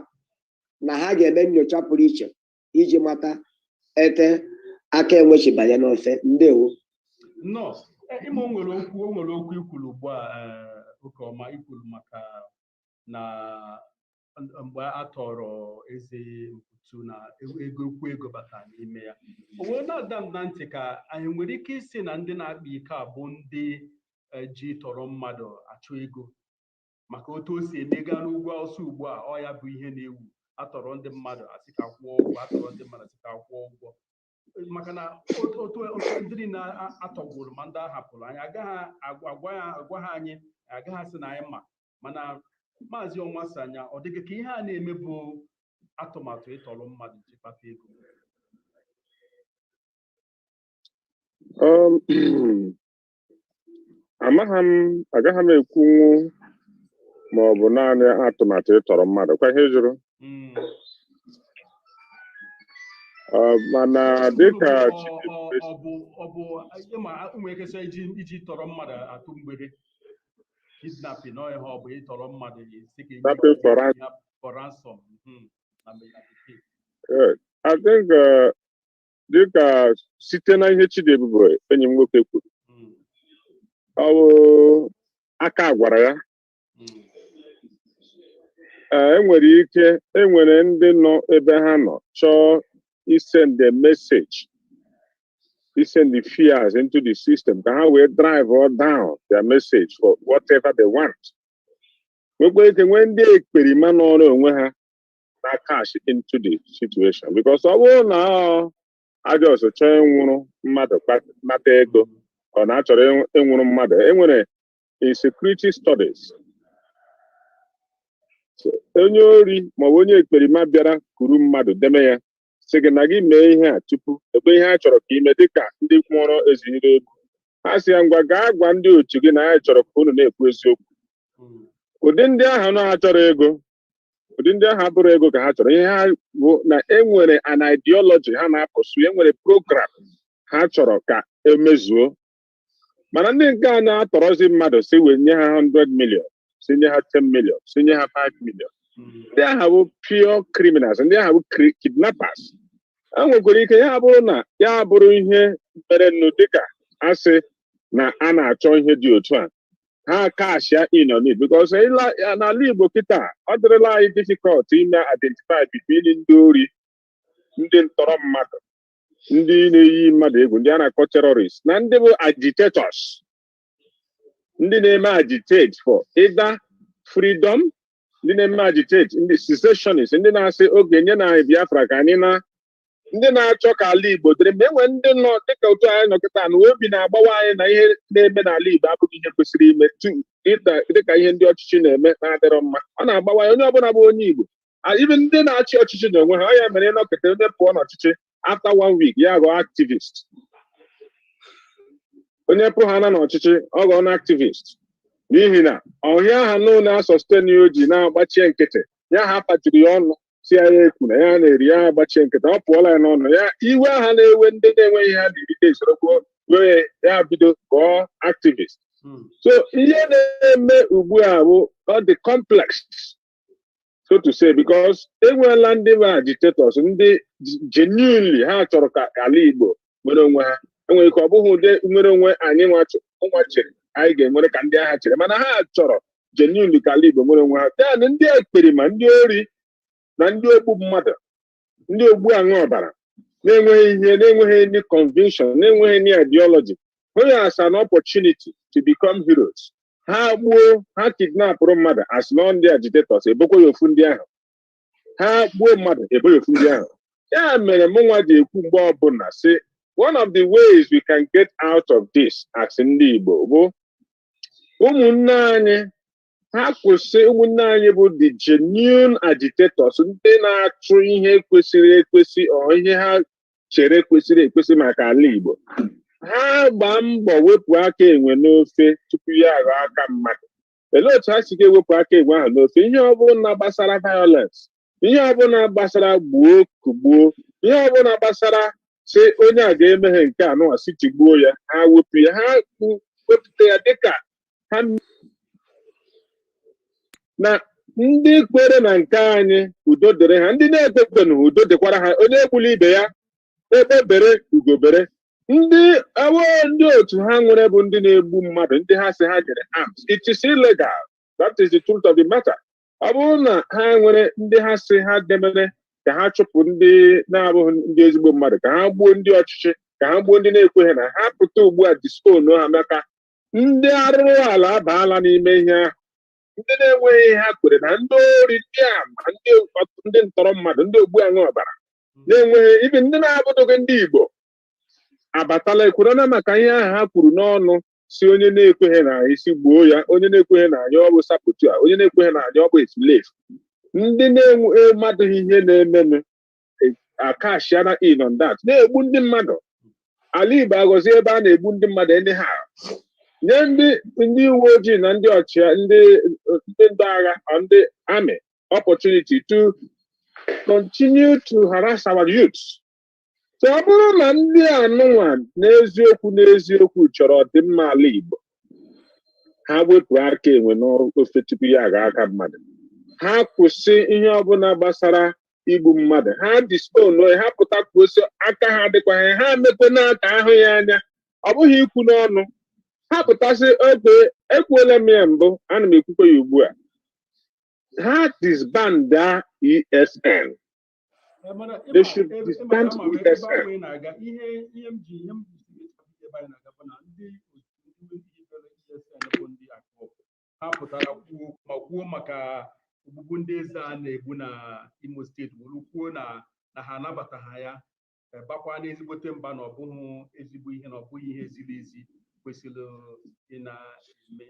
na ha ga-eme nnyocha pụrụ iche iji mata ete aka enwechibanye n'ofe. Ndewo. Imo nwere okwu ikwulu ugbu a oke ọma ikwulu maka na mgbe a tọrọ eze Mputu na ego bata n'ime ya. O wee na-ada m na ntị ka anyị nwere ike isi na ndị na-akpa ike a bụ ndị ji tọrọ mmadụ achụ ego maka otu o si emega n'ugwu Awụsa ugbu a. Ọ ya bụ ihe na-ewu, atọrọ ndị mmadụ asị ka kwụọ ụgwọ, atọrọ ndị mmadụ asị ka kwụọ ụgwọ, maka na otu ndị na-atọgburu ma ndị ahapụrụ anyị agaghị agwa ha anyị agaghị asị na anyị mana Maazị Onwasanya, ọ dịghị ka ihe a na-eme bụ atụmatụ ịtọrọ mmadụ ji kpata ego? Agaghị m ekwunwu ma ọ bụ naanị atụmatụ ịtọrọ mmadụ kwa ihe jụrụ. Mana dịka ọ bụ ụmụ ekesa iji tọrọ mmadụ atụ mgbere, kidnapping ọ ihe ọ bụ ịtọrọ mmadụ for ransom. I think dịka site na ihe Chidiebube enyi m nwoke kwuru, ọ bụ aka gwara ya. Enwere ndị nọ ebe ha nọ chọọ send the message, send the fears into the system ka ha wee drive all down their message for whatever they want. Nwekwa ike nwee ndị ekperima n'ọrụ onwe ha cash into the situation. Because ọ now I just chọọ ịnwụrụ mmadụ kpata ego ọ na-achọrọ ịnwụrụ mmadụ enwere insecurity studies. Onye ori ma ọ bụ onye ekperima bịara kuru mmadụ deme ya sị gị na gị mee ihe a tupu ebe ihe a chọrọ ka ime dịka ndị mkpọrọ eziri ego ha sị ya ngwa gaa gwa ndị otu gị na ha chọrọ ka unu na-ekwu eziokwu. Ụdị ndị ahụ na-achọrọ ego ụdị ndị ahụ abụrụ ego ka ha chọrọ ihe ha bụ na enwere an ideology ha na-apụsụ enwere program ha chọrọ ka emezuo mana ndị nke a na-atọrọzi mmadụ si wee nye ha 100 million si nye ha 10 million si nye ha 5 million ndị ahụ bụ pure criminals ndị ahụ bụ kidnappers. E nwekwara ike ya bụrụ na ya bụrụ ihe mere nnu dịka asị na a na-achọ ihe dị otu a ha kashia in on it because n'ala Igbo kịta ọ dịrịla anyị difficult ime identify between ndị ori ndị ntọrọ mmadụ ndị na-eyi mmadụ egwu ndị a na-akpọ terrorists na ndị bụ agitators ndị na-eme agitate for either freedom ndị na-eme agitate ndị secessionists ndị na-asị oge nye na Biafra ka anyị na ndị na-achọ ka ala Igbo dịrị mgbe enwe ndị nọ dịka otu anyị nọ kịta na obi na-agbawa anyị na ihe na-eme n'ala Igbo abụghị ihe kwesịrị ime dịka ihe ndị ọchịchị na-eme na-adịrọ mma ọ na-agbawa ya onye ọbụla bụ onye Igbo ibe ndị na-achị ọchịchị na onwe ha ọ ya mere ịnọkịta onye pụọ n'ọchịchị after 1 week ya ghọọ activist onye pụ ha na n'ọchịchị ọ ghọọ na activist n'ihi na ọhịa ha nụ na-asọsten ya oji na-agbachie nkịtị ya ha patiri ya ọnụ si ya ekwu na ya na-eri ya agbachie nkịtị ọ pụọla ya n'ọnụ ya iwe ha na-ewe ndị na-enweghị ha na-erite esorokwu wee ya bido ghọọ activist. So ihe na-eme ugbu a bụ ọ dị complex so to say because enweela ndị bụ agitators ndị genuinely ha chọrọ ka ala Igbo nwere onwe ha enwere ike ọ bụghị ụdị nwere onwe anyị nwa chere anyị ga-enwere ka ndị agha chere mana ha chọrọ genuinely ka ala Igbo nwere onwe ha then ndị ekperima ndị ori na ndị ogbu mmadụ ndị ogbu aṅụ ọbara na-enweghị ihe na-enweghị any conviction na-enweghị any ideology onye as an opportunity to become heroes ha gbuo ha kidnapụrụ mmadụ as nọ ndị agitators ebokwa ya ofu ndị ahụ ha gbuo mmadụ ebo ya ofu ndị ahụ ya mere mụnwa ji ekwu mgbe ọbụla sị one of the ways we can get out of this as ndị Igbo bụ ụmụnne anyị ha kwụsị ụmụnne anyị bụ the genuine agitators ndị na-achụ ihe kwesịrị ekwesị ọ ihe ha chere kwesịrị ekwesị maka ala Igbo ha gbaa mbọ wepụ aka enwe n'ofe tupu ya aghọ aka mmadụ. Olee otu ha si ga-ewepụ aka enwe ahụ n'ofe ihe ọbụla gbasara violence ihe ọbụla gbasara gbuo kugbuo ihe ọbụla gbasara sị onye a ga-emeghe nke anụwa si tigbuo ya ha wepụ ya ha wepụta ya dịka ha na ndị kwere na nke anyị udo dịrị ha ndị na-ekpekpenụ udo dịkwara ha onye egbula ibe ya ekpebere ugobere ndị otu ha nwere bụ ndị na-egbu mmadụ ndị ha sị ha jere arms it is illegal that is the truth of the matter. Ọ bụrụ na ha nwere ndị ha sị ha demere ka ha chụpụ ndị na-abụghị ndị ezigbo mmadụ ka ha gbuo ndị ọchịchị ka ha gbuo ndị na-ekweghị na ha pụta ugbu a dispone ha maka ndị arụrụ ala abaala n'ime ihe ahụ ndị na-enweghị ha kwere na ndị ori ndị ama ndị ntọrọ mmadụ ndị ogbu aṅụ ọbara na-enweghị ibi ndị na-abụdụghị ndị Igbo abatala ekwere na maka ihe ahụ ha kwuru n'ọnụ si onye na-ekweghị na isi gbuo ya onye na-ekweghị na anyị ọ bụ saputu a onye na-ekweghị na anyị ọ bụ eslave ndị na-enwe mmadụ ihe na-emenụ akashiana in on that na-egbu ndị mmadụ ala Igbo agọzie ebe a na-egbu ndị mmadụ ndị ha nye ndị uwe ojii na ndị ọchịa ndị agha ndị army opportunity to continue to harass our youth. So ọ bụrụ na ndị anụnwa n'eziokwu chọrọ ọdịmma ala Igbo ha wepụ aka enwe n'ọrụ ofe tupu ya aga aka mmadụ ha kwụsị ihe ọbụla gbasara igbu mmadụ ha dispone ha pụta kwụsị aka ha dịkwaghị ha mepe n'aka ahụ ya anya ọ bụghị ikwu n'ọnụ ha pụtasị oge ekwuola m ya mbụ ana m ekwukwe ya ugbu a ha disband ESN. They should disband ESN. ha pụtara kwuo maka ogbugbu ndị eze a na-egbu na Imo steeti wuru kwuo na ha anabataghị ya bakwa n'ezigbote mba na ọ bụghị ezigbo ihe na ọ bụghị ihe ziri ezi kwesịrị ị na-eme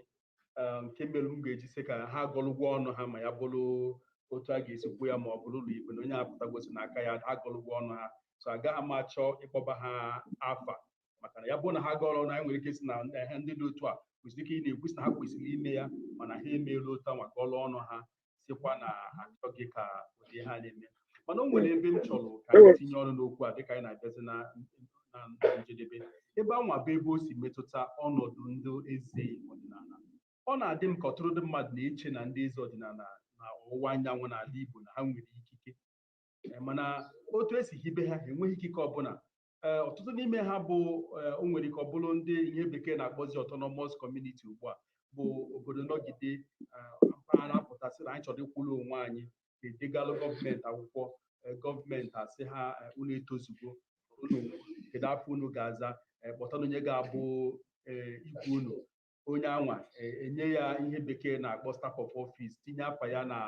nke mere m ga-eji sị ka ha gọlụ ụgwọ ọnụ ha ma ya bụrụ otu a ga-esi kwuo ya ma ọ bụrụ ụlọ ikpe na onye apụtagosi n'aka ya ha gọlụ ụgwọ ọnụ ha so agaghị m achọ ịkpọba ha afa maka na ya bụrụ na ha gọrọ ọnụ anyị nwere ike si na ihe ndị dị otu a kwesịrị ike ị na-ekwu na ha kwesịrị ime ya mana ha emeela otu a maka ọlụ ọnụ ha sikwa na achọghị ka ụdị ha na-eme mana o nwere ebe m chọrọ ka anyị tinye ọrụ n'okwu a dịka anyị na-abịazi na njedebe ebe anwa bụ ebe o si metụta ọnọdụ ndị eze ọdịnala ọ na-adị m ka ọtụtụ ndị mmadụ na-eche na ndị eze ọdịnala na ọwụwa anyanwụ n'ala Igbo na ha nwere ikike mana otu esi hibe ha enweghị ikike ọbụla ọtụtụ n'ime ha bụ o nwere ike ọ bụrụ ndị ihe bekee na-akpọzi autonomous community ugbu a bụ obodo nọgide mpaghara apụtasị na anyị chọrọ ịkwụrụ onwe anyị edegalụ gọọmenti akwụkwọ gọọmenti asị ha unu etozugo kedu afọ unu ga-aza kpọtara onye ga-abụ igwe unu onye anwa enye ya ihe bekee na-akpọ staff of office tinye afa ya na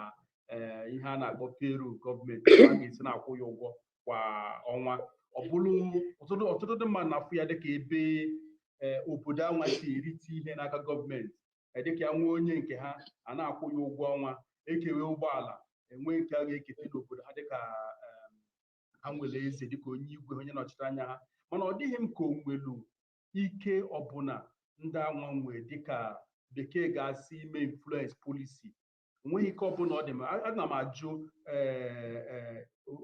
ihe a na-akpọ payroll gọọmenti a ga-esi na-akwụ ya ụgwọ kwa ọnwa ọ bụrụ ọtụtụ ndị mmadụ na-afụ ya dịka ebe obodo anwa si erite ihe n'aka gọọmenti dịka ya nwee onye nke ha a na-akwụ ya ụgwọ ọnwa ekewe ụgbọala enwe nke a ga-ekete n'obodo ha dịka ha nwere eze dịka onye igwe onye nọchite anya ha mana ọ dịghị m ka o nwelu ike ọbụla ndị anwa nwee dịka bekee ga-asị ime influence policy enweghị ike ọbụla ọ dị m ana m ajụ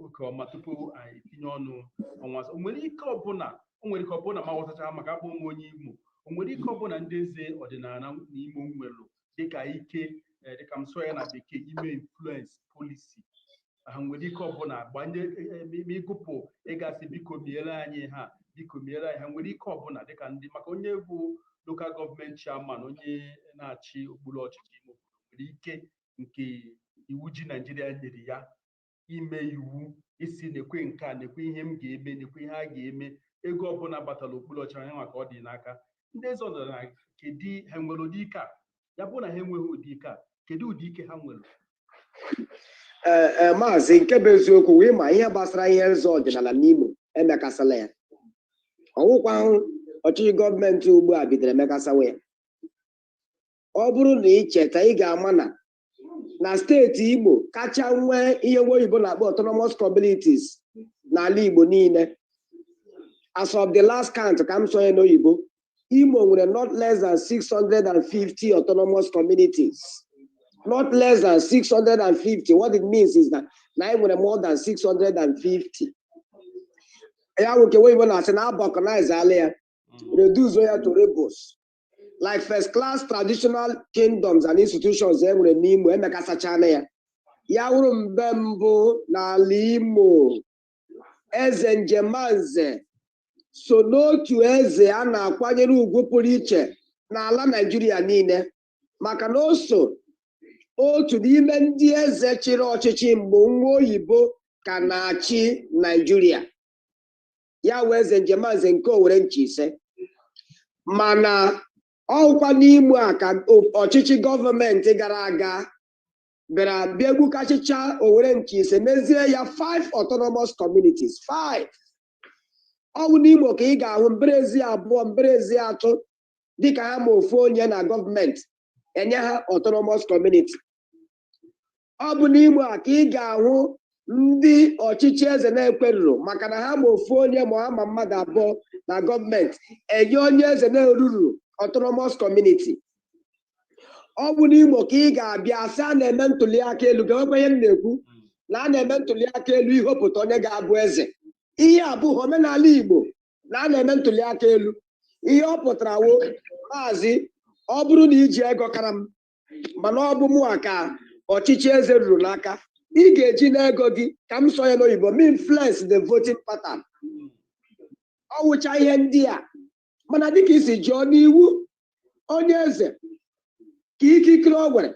oke ọma tupu anyị tinye ọnụ ọnwa o nwere ike ọbụla ma ghọtacha maka akpọ m onye Imo o nwere ike ọbụla ndị eze ọdịnala n'Imo nwelu dịka ike dịka m sọ ya na bekee ime influence policy ha nwere ike ọbụla gbanye ịgụpụ ịgasị biko miere anyị ha biko miere anyị ha nwere ike ọbụla dịka ndị maka onye bụ local gọọmenti chairman onye na-achị okpuru ọchịchị ime obodo nwere ike nke iwu ji Naijiria nyere ya ime iwu isi nekwe nke a nekwe ihe m ga-eme nekwe ihe a ga-eme ego ọbụla batara okpuru ọchịchị anya maka ọ dị n'aka ndị eze ọdịnala kedu ha nwere ụdị ike a ya bụ na ha enweghị ụdị ike a kedu ụdị ike ha nwere maazị nke bụ eziokwu wee ma ihe gbasara ihe eze ọdịnala n'Imo emekasala ya ọwụkwa ahụ ọchịchị gọọmenti ugbu a bidoro emekasawa ya ọ bụrụ na ị cheta ị ga-ama na steeti Imo kacha nwee ihe oyibo na-akpọ autonomous communities n'ala Igbo niile as of the last count ka m sonye n'oyibo Imo nwere not less than 650 autonomous communities. Not less than 650. What it means is that now we're more than 650. Yeah, okay, we will not balkanize earlier, reduce to rebels. Like first class traditional kingdoms and institutions, they will name we make us a channel. Yawurum Bembo na Limo Ezenjemanze. So no to eze a na-akwanyere ugwu pụrụ iche n'ala Nigeria niile maka na oso otu n'ime ndị eze chịrị ọchịchị mgbe nwa oyibo ka na-achị Nigeria ya wee Ezenjemanze nke Owerre Nchise mana ọkwa n'Imo a ka ọchịchị gọọmenti gara aga bịara bịa egbukachicha Owerre Nchise mezie ya 5 autonomous communities 5. Ọwụ n'Imo ka ị ga-ahụ mberezi abụọ mberezi atọ dịka ha ma ofu onye na gọọmenti enye ha autonomous community. Ọ bụ n'Imo a ka ị ga-ahụ ndị ọchịchị eze na-ekweruru maka na ha ma ofu onye ma ha ma mmadụ abụọ na gọọmenti enye onye eze na-eruru autonomous community. Ọ bụ n'Imo ka ị ga-abịa asị a na-eme ntụliaka elu ga-enwekwa ihe m na-ekwu na a na-eme ntụliaka elu ihopụta onye ga-abụ eze. Ihe abụghị omenala Igbo na a na-eme ntụliaka elu ihe ọ pụtara wo maazị ọ bụrụ na iji ego kara m mana ọ bụ mụ ka ọchịchị eze ruru n'aka ị ga-eji n'ego gị ka m sonye n'oyibo m influence the voting pattern. Ọ wụcha ihe ndị a mana dịka isi jụọ n'iwu onye eze ka ikikere o nwere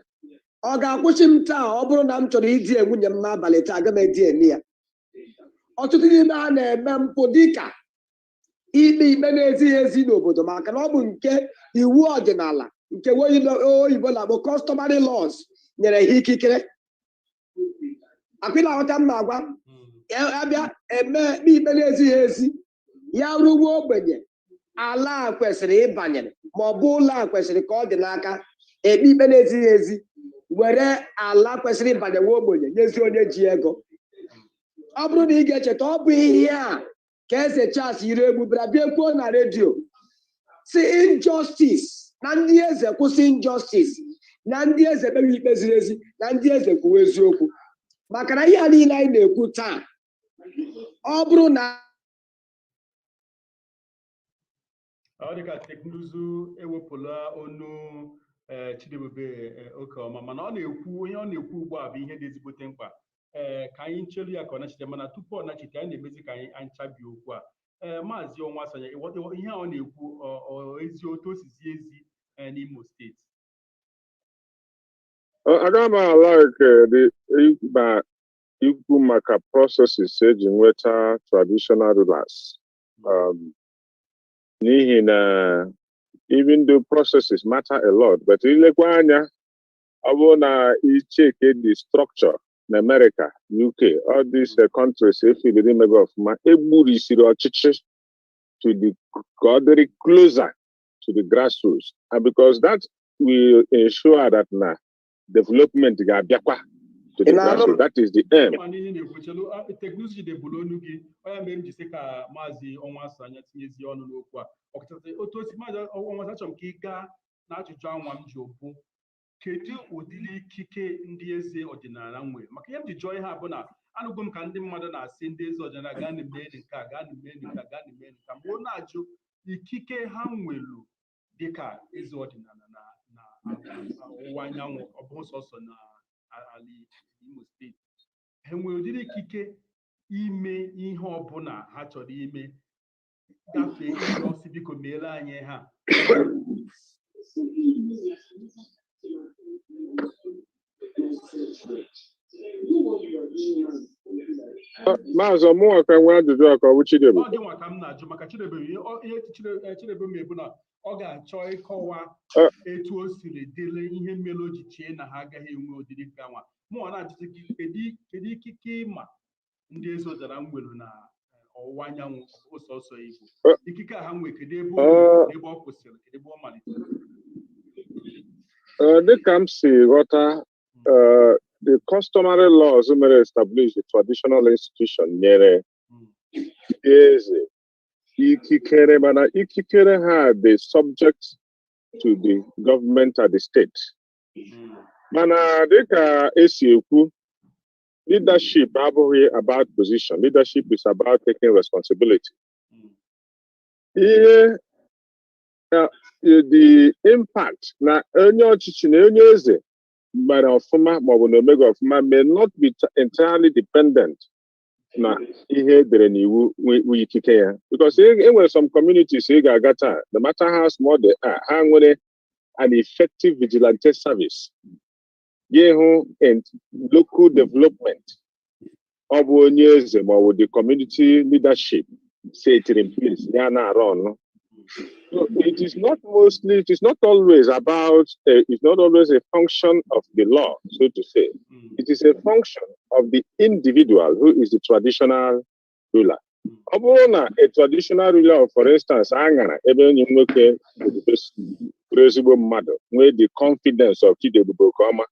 ọ ga-akwụsị m taa ọ bụrụ na m chọrọ idie nwunye m n'abalị taa aga m edie ya. Ọtụtụ n'ime ha na-eme mpụ dịka ikpe ikpe na-ezighị ezi n'obodo maka na ọ bụ nke iwu ọdịnala nke oyibo na-akpọ customary laws nyere ha ikikere akwịla aghọta m na-agwa abịa eme ikpe na-ezighị ezi ya ruo ogbenye ala a kwesịrị ịbanyere ma ọ bụ ụlọ a kwesịrị ka ọ dị n'aka ekpe ikpe na-ezighị ezi were ala kwesịrị ịbanye nwa ogbenye nyezi onye ji ego. Ọ bụrụ na ị ga-echeta ọ bụ ihe a ka eze Charles yiri egwu bịara bịa kwuo na redio si injustice na ndị eze kwụsị injustice na ndị eze kpewe ikpe ziri ezi na ndị eze kwuwe eziokwu. Maka na ihe a niile anyị na-ekwu taa ọ bụrụ na ọ dị ka teknụzụ ewepụla ọnụ Chidebube Okeoma, mana ọ na-ekwu ihe ọ na-ekwu ugbu a bụ ihe dị ezigbote mkpa ka anyị nchelu ya ka ọ nachite, mana tupu ọ nachite anyị na-emezi ka anyị chabi okwu a. Maazị Onwasanya, ihe ọ na-ekwu ezi otu o sizi ezi n'Imo steeti. Aga m like ikwu maka processes eji nweta traditional rulers. N'ihi na even though processes matter a lot, but ilekwa anya ọ bụrụ na icheke the structure in America, UK, all these countries efiliri imebe ọfụma egburisiri ọchịchị to the very closer to the grassroots, and because that will ensure that na development ga-abịakwa to the grassroots. That is the aim. Teknụzụ dị bụrụ ọnụ gị onye mere m ji sị ka Maazị Onwasanya tinyezi ọnụ n'okwu a. Ọkachasị otu osi Maazị Onwasanya, achọrọ m ka ị gaa n'ajụjụ anwa m ji okwu kedu ụdịrị ikike ndị eze ọdịnala nwere. Maka ihe m ji jụọ ihe a bụ na anụgo m ka ndị mmadụ na-asị ndị eze ọdịnala gaa na eme nke a gaa na eme nke a gaa na eme nke a, mgbe ọ na-ajụ ikike ha nwelu dịka eze ọdịnala na ọwụwa anyanwụ, ọ bụ sọsọ na ala Imo steeti, ha nwere ụdịrị ikike ime ihe ọbụla ha chọrọ ime gafee ihe ọsị biko meere anyị ha. Maazị ọmụnwa ka nwe ajụjụ a ka ọ bụ Chidebube? Ọ dịnwa ka m na-ajụ maka Chidebube. Ihe Chidebube mebu na ọ ga-achọ ịkọwa etu o siri dịrị ihe mere o ji chie na ha agaghị enwe ụdịrị nke anwa. Mụnwa na-ajụzi gị kedu ikike ịma ndị eze ọdịnala nwere na ọwụwa anyanwụ ọsọsọ Igbo? Ikike a ha nwere kedu ebe ọ kwụsịrị, kedu ebe ọ malitere? Dịka m si ghọta, the customary laws mere establish the traditional institution nyere eze ikikere, mana ikikere ha dị subject to the government at the state. Mana dịka esi ekwu, leadership abụghị about position. Leadership is about taking responsibility. The impact na onye ọchịchị na onye eze mere ọfụma maọbụ na omega ọfụma may not be entirely dependent na ihe edere n'iwu ikike ya, because enwere some communities ị ga-aga taa, no matter how small they are, ha nwere an effective vigilante service ga-ehụ local development. Ọ bụ onye eze maọbụ the community leadership set in place ya na-arụ ọnụ. So it is not always a function of the law, so to say. It is a function of the individual who is the traditional ruler. Ọ bụrụ na a traditional ruler, for instance, aṅara ebe onye nwoke bụrụ ezigbo mmadụ nwee the confidence of Chidebube Okeoma,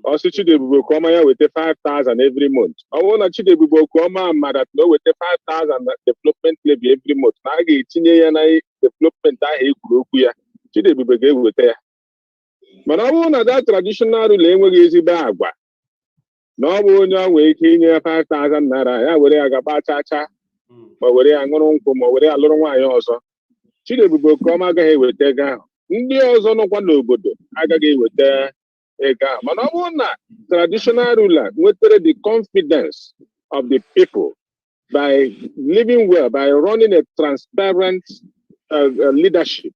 ọsị Chidebube Okeoma ya weta 5,000 every month. Ọ bụrụ na Chidebube Okeoma mara na o weta 5,000 na development levy every month, na a ga-etinye ya na development ahụ ekwuru okwu ya, Chidebube ga-eweta ya. Mana ọ bụrụ na that traditional ruler enweghị ezigbo agwa, na ọ bụ onye ọ nwere ike inye ya 5,000 naira, ya were ya gaba chacha, ma were ya ṅụrụ nkwụ, ma were ya lụrụ nwaanyị ọzọ, Chidebube Okeoma agaghị eweta ego ahụ. Ndị ọzọ nọkwa n'obodo agaghị eweta ego ahụ. Mana ọ bụrụ na traditional ruler nwetara the confidence of the people by living well, by running a transparent leadership,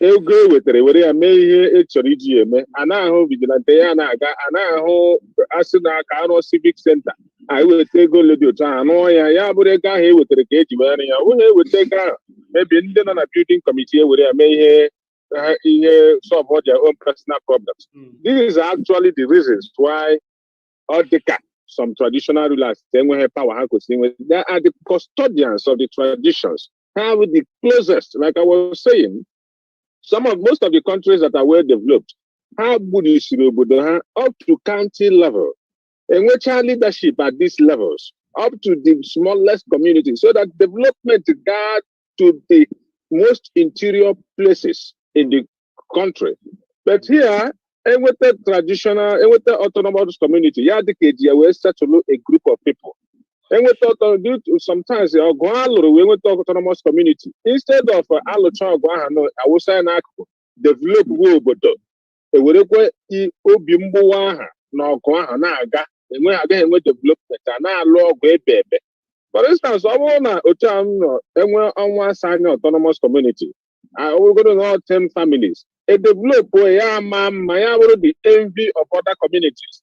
ego ewetara were ya mee ihe echọrọ iji eme, a na-ahụ vigilante ya na-aga, a na-ahụ asị na aka arụ civic center, a eweta ego ole dị otu ahụ anụọ ya, ya bụrụ ego ahụ ewetara ka eji were ya. Onye eweta ego ahụ mebi ndị nọ na building committee ewere ya mee ihe solve all their own personal problems. These are actually the reasons why ọ dịka some traditional rulers, they have power. They are the custodians of the traditions. Have the closest, like I was saying, most of the countries that are well developed have Buddhist up to county level, and which are leadership at these levels, up to the smallest community, so that development got to the most interior places in the country. But here, and with the traditional, and with the autonomous community, you will settle a group of people. And we thought sometimes we with the autonomous community. Instead of I will say develop obodo. E were kwe obi mgbuwa aha na ọgụ aha na-aga agaghị enwe development a na-alụ ọgụ ebe ebe. For instance, ọ bụrụ na otu a nọ enwe ọnwa asa anya autonomous community, we're going to know 10 families. A develop ya ma ya bụrụ the envy of other communities.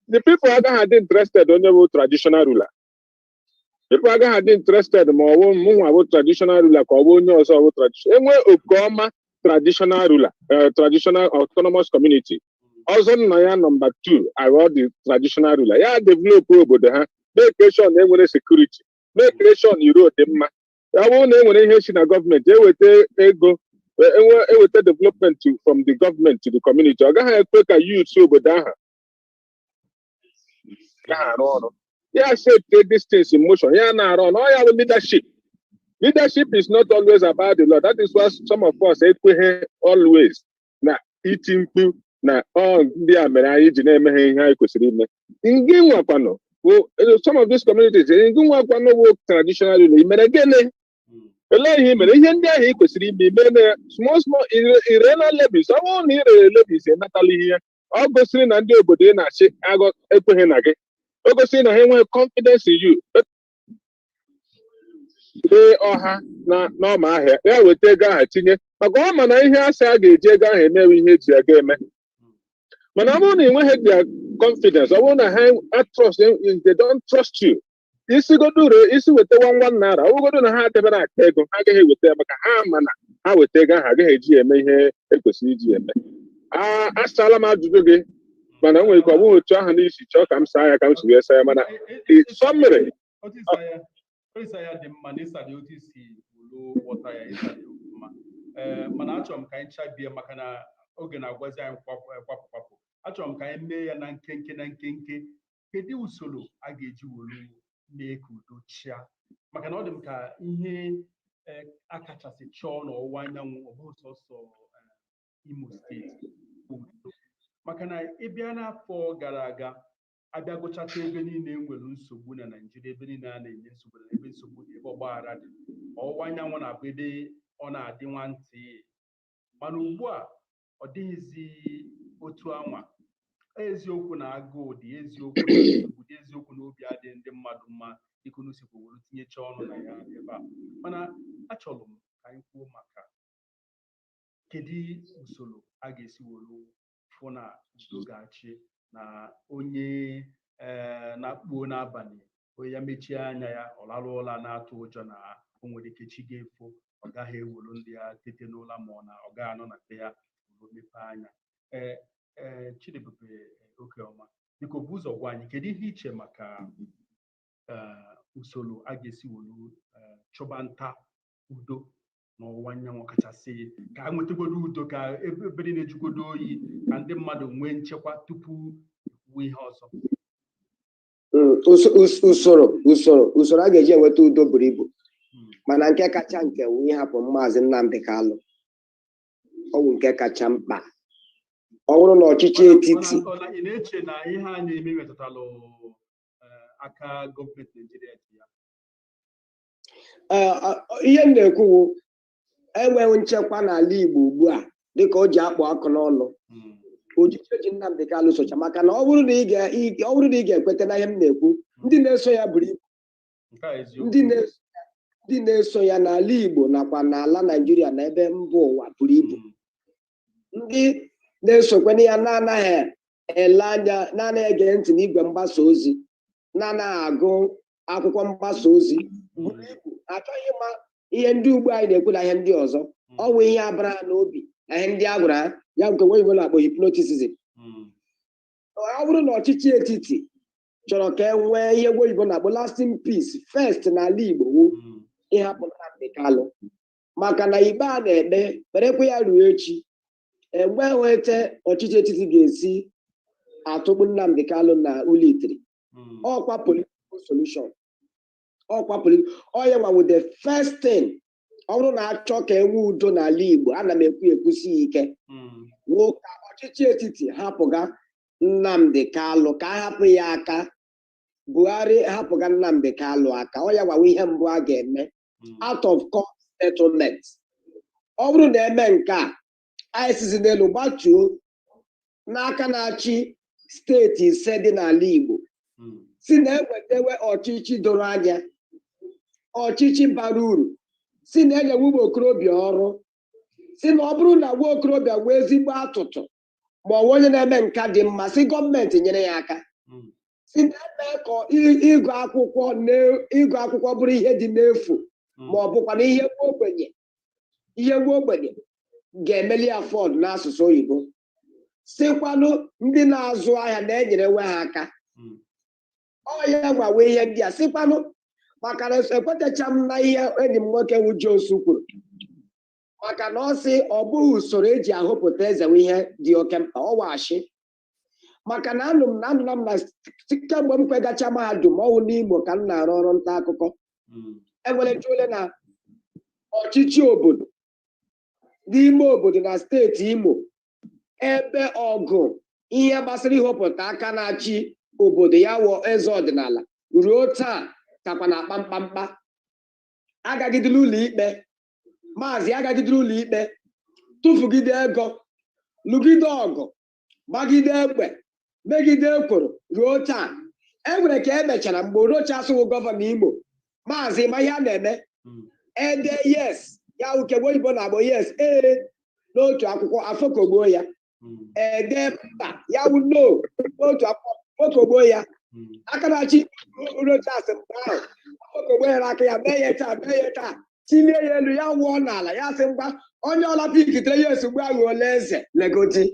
The people agaghị interested onye bụ traditional ruler. People agaghị interested ma ọ bụ mụnwa bụ traditional ruler ka ọ bụ onye ọzọ bụ traditional. Enwe oke ọma traditional ruler, traditional autonomous community. Also, number 2, I want the traditional ruler. Yeah, develop obodo ha. Make sure they want security. Make sure you road them. I won't name when they government. They will go. They will take development from the government to the community. I got a quick youth over there. Yeah, say take this things in motion. Yeah, now run. Oh, yeah, leadership. Leadership is not always about the law. That is what some of us say always. Now, eating food, now, the American some of these communities, traditional, small, irregular levies. I won't need levies in Natalie here. Augustine and the Bodena, I got Equinage. Augustine, I have confidence in you. But they are not my hair. They will take a tinny. A woman, I hear Sagi, Jaga, and Mary hits their game. But I'm only when their confidence. I want to have a trust them if they don't trust you. Is you go do the issue with the one now. I will go to the heart of an act. I get with them. I will take a GMA here. It was GMA. I Salama Jugi. But I'm going to go to Chinese. I'm sorry, I come to your Samana. It's summary. The Manisa, the OTC, water Manachum can check the Makana Ogana was I Achom can may and kinky. Kedi usolo ageji wolu na-ekudo chia maka na ọ dị m ka ihe akachasị chọọ n'ọwụwa anyanwụ ọbụsọsọ Imo steeti maka na ịbịa n'afọ gara aga abịa gụchata ebe niile nwere nsogbu na Naịjirịa ebe niile a na-enye nsogbu na ebe nsogbu dị ebe ọgbaghara dị ọwụwa anyanwụ na-abụ ebe ọ na-adị nwantị mana ugbu a ọ dịghịzi otu anwa eziokwu na agụụ dị eziokwu na obi adị ndị mmadụ mma dịka unu sikwa were tinyecha ọnụ na ya ebe a mana achọrọ m ka anyị kwuo maka kedu usoro a ga-esi were fụ na udo ga-achị na onye na-akpuo n'abalị onye ya mechie anya ya ọ larụ ụla na-atụ ụjọ na o nwere ike chi ga-efo ọ gaghị ewuru ndị ya tete n'ụla ma ọ na ọ gaghị anọ na be ya mepe anya Chidebube Okeoma biko bụ ụzọ gwa anyị kedu ihe iche maka usoro a ga-esi wolu chọba nta udo n'ọwụwa anyanwụ kachasị ka a nwetagodo udo ka ebe na-ejugodo oyi ka ndị mmadụ nwee nchekwa tupu ikwuwe ihe ọzọ usoro a ga-eji enweta udo buru ibu mana nke kacha nke ihe hapụ Maazị Nnamdi Kalụ ọwụ nke kacha mkpa ọ bụrụ na ọchịchị etiti ị na-eche na ihe a na-eme metụtara aka gọọmenti Naịjirịa ihe m na-ekwu enweghị nchekwa n'ala Igbo ugbu a dịka o ji akpụ akụ n'ọnụ ojiji eji Nnamdi Kalụ socha maka na ọ bụrụ na ị ga-ekweta na ihe m na-ekwu ndị na-eso ya buru ibu ndị na-eso ya n'ala Igbo nakwa n'ala Naịjirịa na ebe mba ụwa buru ibu ndị na-esokwana ya na-anaghị ele anya na-anaghị ege ntị n'igwe mgbasa ozi na-anaghị agụ akwụkwọ mgbasa ozi buru ibu achọghị ịma ihe ndị ugbu anyị na-ekwu na ihe ndị ọzọ ọnwụ ihe abara ha n'obi na ihe ndị a gwara ha ya nke nwe Igbo na-akpọ hypnotism ọ bụrụ na ọchịchị etiti chọrọ ka e nwee ihe oyibo na-akpọ lasting peace first n'ala Igbo wu ịhapụ Nnamdi Kanu maka na ikpe a na-ekpe kperekwa ya ruo echi enweghịte ọchịchị etiti ga-esi atụgbu Nnamdi Kanu na ụlọikpe ọkwa political solution onye nwawu the first thing ọ bụrụ na achọ ka enwe udo n'ala Igbo ana m ekwusi ike nwoke ọchịchị etiti hapụga Nnamdi Kanu ka a hapụ ya aka Buhari hapụga Nnamdi Kanu aka ọ ya gwawa ihe mbụ a ga-eme out of court settlement ọ bụrụ na eme nke a anyị sizi n'elu gbatuo n'aka na-achị steeti ise dị n'ala Igbo si na-ewetewe ọchịchị doro anya ọchịchị bara uru si na-enyewe ụmụ okorobịa ọrụ si na ọ bụrụ na nwa okorobịa nwee ezigbo atụtụ ma ọ onye na-eme nka dị mma si gọọmenti nyere ya aka si na-eme ka ịgụ akwụkwọ bụrụ ihe dị n'efu ma ọ bụkwa na ihe nwa ogbenye ga-emeli afọd n'asụsụ oyibo sikwanụ ndị na-azụ ahịa na-enyerewe ha aka ọya gwawe ihe ndị a sikwanụ maka na ekwetacha m na ihe enyi m nwoke wu Josu kwuru maka na ọ sị ọ bụghị usoro eji ahụpụta eze ihe dị oke mkpa ọ washi maka na anụ m na kemgbe m kwegacha mahadum ọwụ n'Imo ka m na-arụ ọrụ nta akụkọ enwere ole na ọchịchị obodo n'ime obodo na steeti Imo ebe ọgụ ihe gbasara ịhọpụta aka na-achị obodo ya wụ eze ọdịnala ruo taa takwa na kpamkpamkpa agagidela ụlọ ikpe maazị agagidela ụlọ ikpe tụfugide ego lụgide ọgụ gbagide egbe megide ekworo ruo taa enwere ka emechara mgbe Orocha asụwụ gọvanọ Imo maazị ma ihe a na-eme ede yes ya ukewe oyibo na-agbọ yes n'otu akwụkwọ afọkogbuo ya ede mba ya wu no n'otu akwụkwọ afọkogbuo ya aka na-achị Orocha asị mgbe ahụ afọkogbuo ya n'aka ya mee ya taa tilie ya elu ya nwụọ n'ala ya sị ngwa onye ọla pikitere ya esogbu aghụọla eze legodi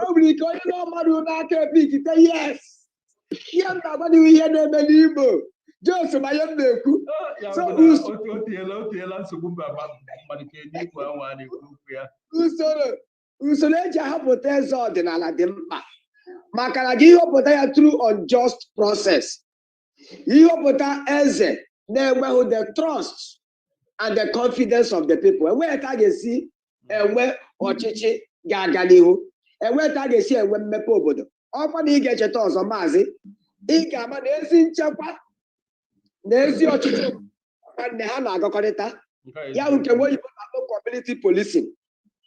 o nwere ike onye na mmadụ n'aka epikite yes ihe m na-agbadighị ihe na-eme n'Igbo Jos ma ya m na-ekwu usoro eji ahọpụta eze ọdịnala dị mkpa maka na gị ịhọpụta ya through unjust process ịhọpụta eze na-enweghị the trust and the confidence of the people enweghị ka a ga-esi enwe ọchịchị ga-aga n'ihu enweghị ka a ga-esi enwe mmepe obodo ọkwa na ị ga-echeta ọzọ maazị ị ga-ama na ezi nchekwa na ezi ọchịchị nne ha na-agakọrịta ya nke nwe oyibo na-akpọ community policing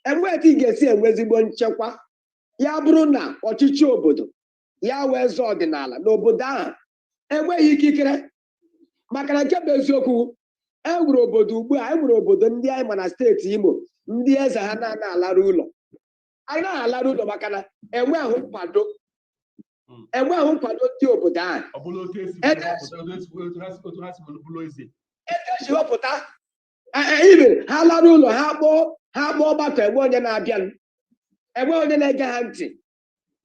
enweghị ka ị ga-esi enwe ezigbo nchekwa ya bụrụ na ọchịchị obodo ya wee eze ọdịnala n'obodo ahụ enweghị ikikere maka na nke bụ eziokwu enwere obodo ugbu a enwere obodo ndị anyị ma na steeti Imo ndị eze ha na-alarụ ụlọ anyị na-alarụ ụlọ maka na enweghị nkwado ndị obodo ahụ eji họpụta ibe ha lara ụlọ ha kpọọ ọgbakọ enwe onye na-abịanụ enwe onye na-ege ha ntị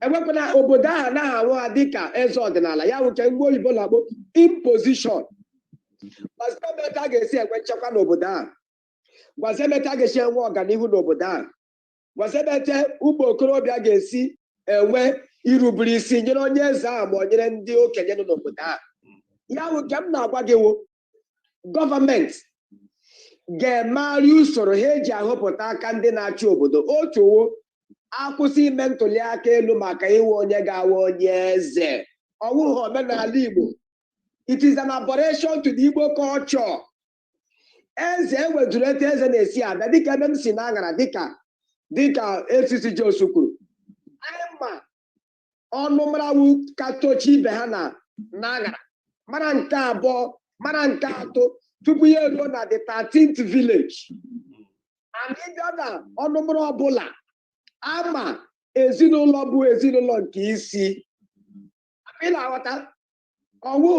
enwekwana obodo ahụ anaghị anwụ ha dịka eze ọdịnala ya nke mgbe oyibo na-akpọ imposition gwazemeta a ga-esi enwe nchekwa n'obodo ahụ gwazemeta a ga-esi enwe ọganihu n'obodo ahụ gwazemete ụmụ okorobịa ga-esi enwe irubere isi nyere onye eze ahụ ma ọ nyere ndị okenye nọ n'obodo ahụ ya bụ nke m na-agwa gị wụ gọọmenti ga-emegharị usoro ha eji ahọpụta aka ndị na-achị obodo otu akwụsị ime ntuli aka elu maka iwe onye ga-awa onye eze ọwụghị omenala Igbo. It is an aberration to the Igbo culture. Eze eweduru etu eze na-esi abịa dịka ebe m si na aṅara dịka esisi Josu kwuru anyị ma ọnụ marawu katochi ibe ha na aṅara mara nke abụọ mara nke atọ tupu ya eruo na the 13th village. Anyị bịa na ọnụmụrụ ọbụla ama ezinụlọ bụ ezinụlọ nke isi ị na-aghọta ọwụ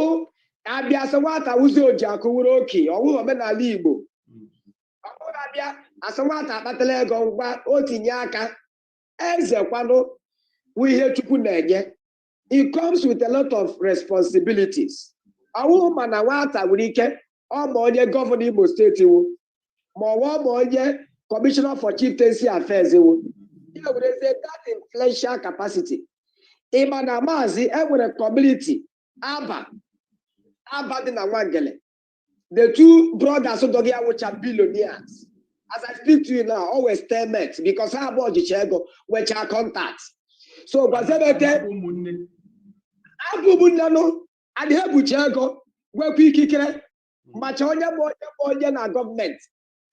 abịa sị nwata ụzọ oji akụwuru oke ọwụghị omenala Igbo. Ọbụrụ abịa asị nwata akpatala ego ngwa o tinye aka eze kwanụ wụ ihe Chukwu na-enye it comes with a lot of responsibilities. Our man and water will Governor Imo State, Commissioner for Chieftaincy Affairs. You know, they say that influential capacity. Imanamazi, every community, Abba Dina Wangele. The two brothers which are billionaires. As I speak to you now, always teammates because I bought the Chego, which are contacts. So, Bazabete, Abu Munano, and Hebu Chego, where we kick it, Machonia boy, government.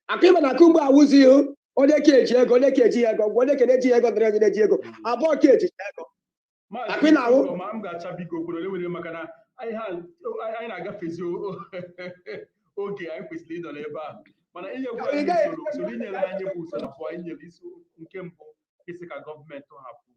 I came and Akumba was you, or the Kego, what the Kego, about Kego. I mean, I'm got Chabiko, Makana. I got physio. Okay, I'm with Lino Leba. Mana ile kwa sulinya la nyebu sana kwa inye lisu nkembo kisika government to hapu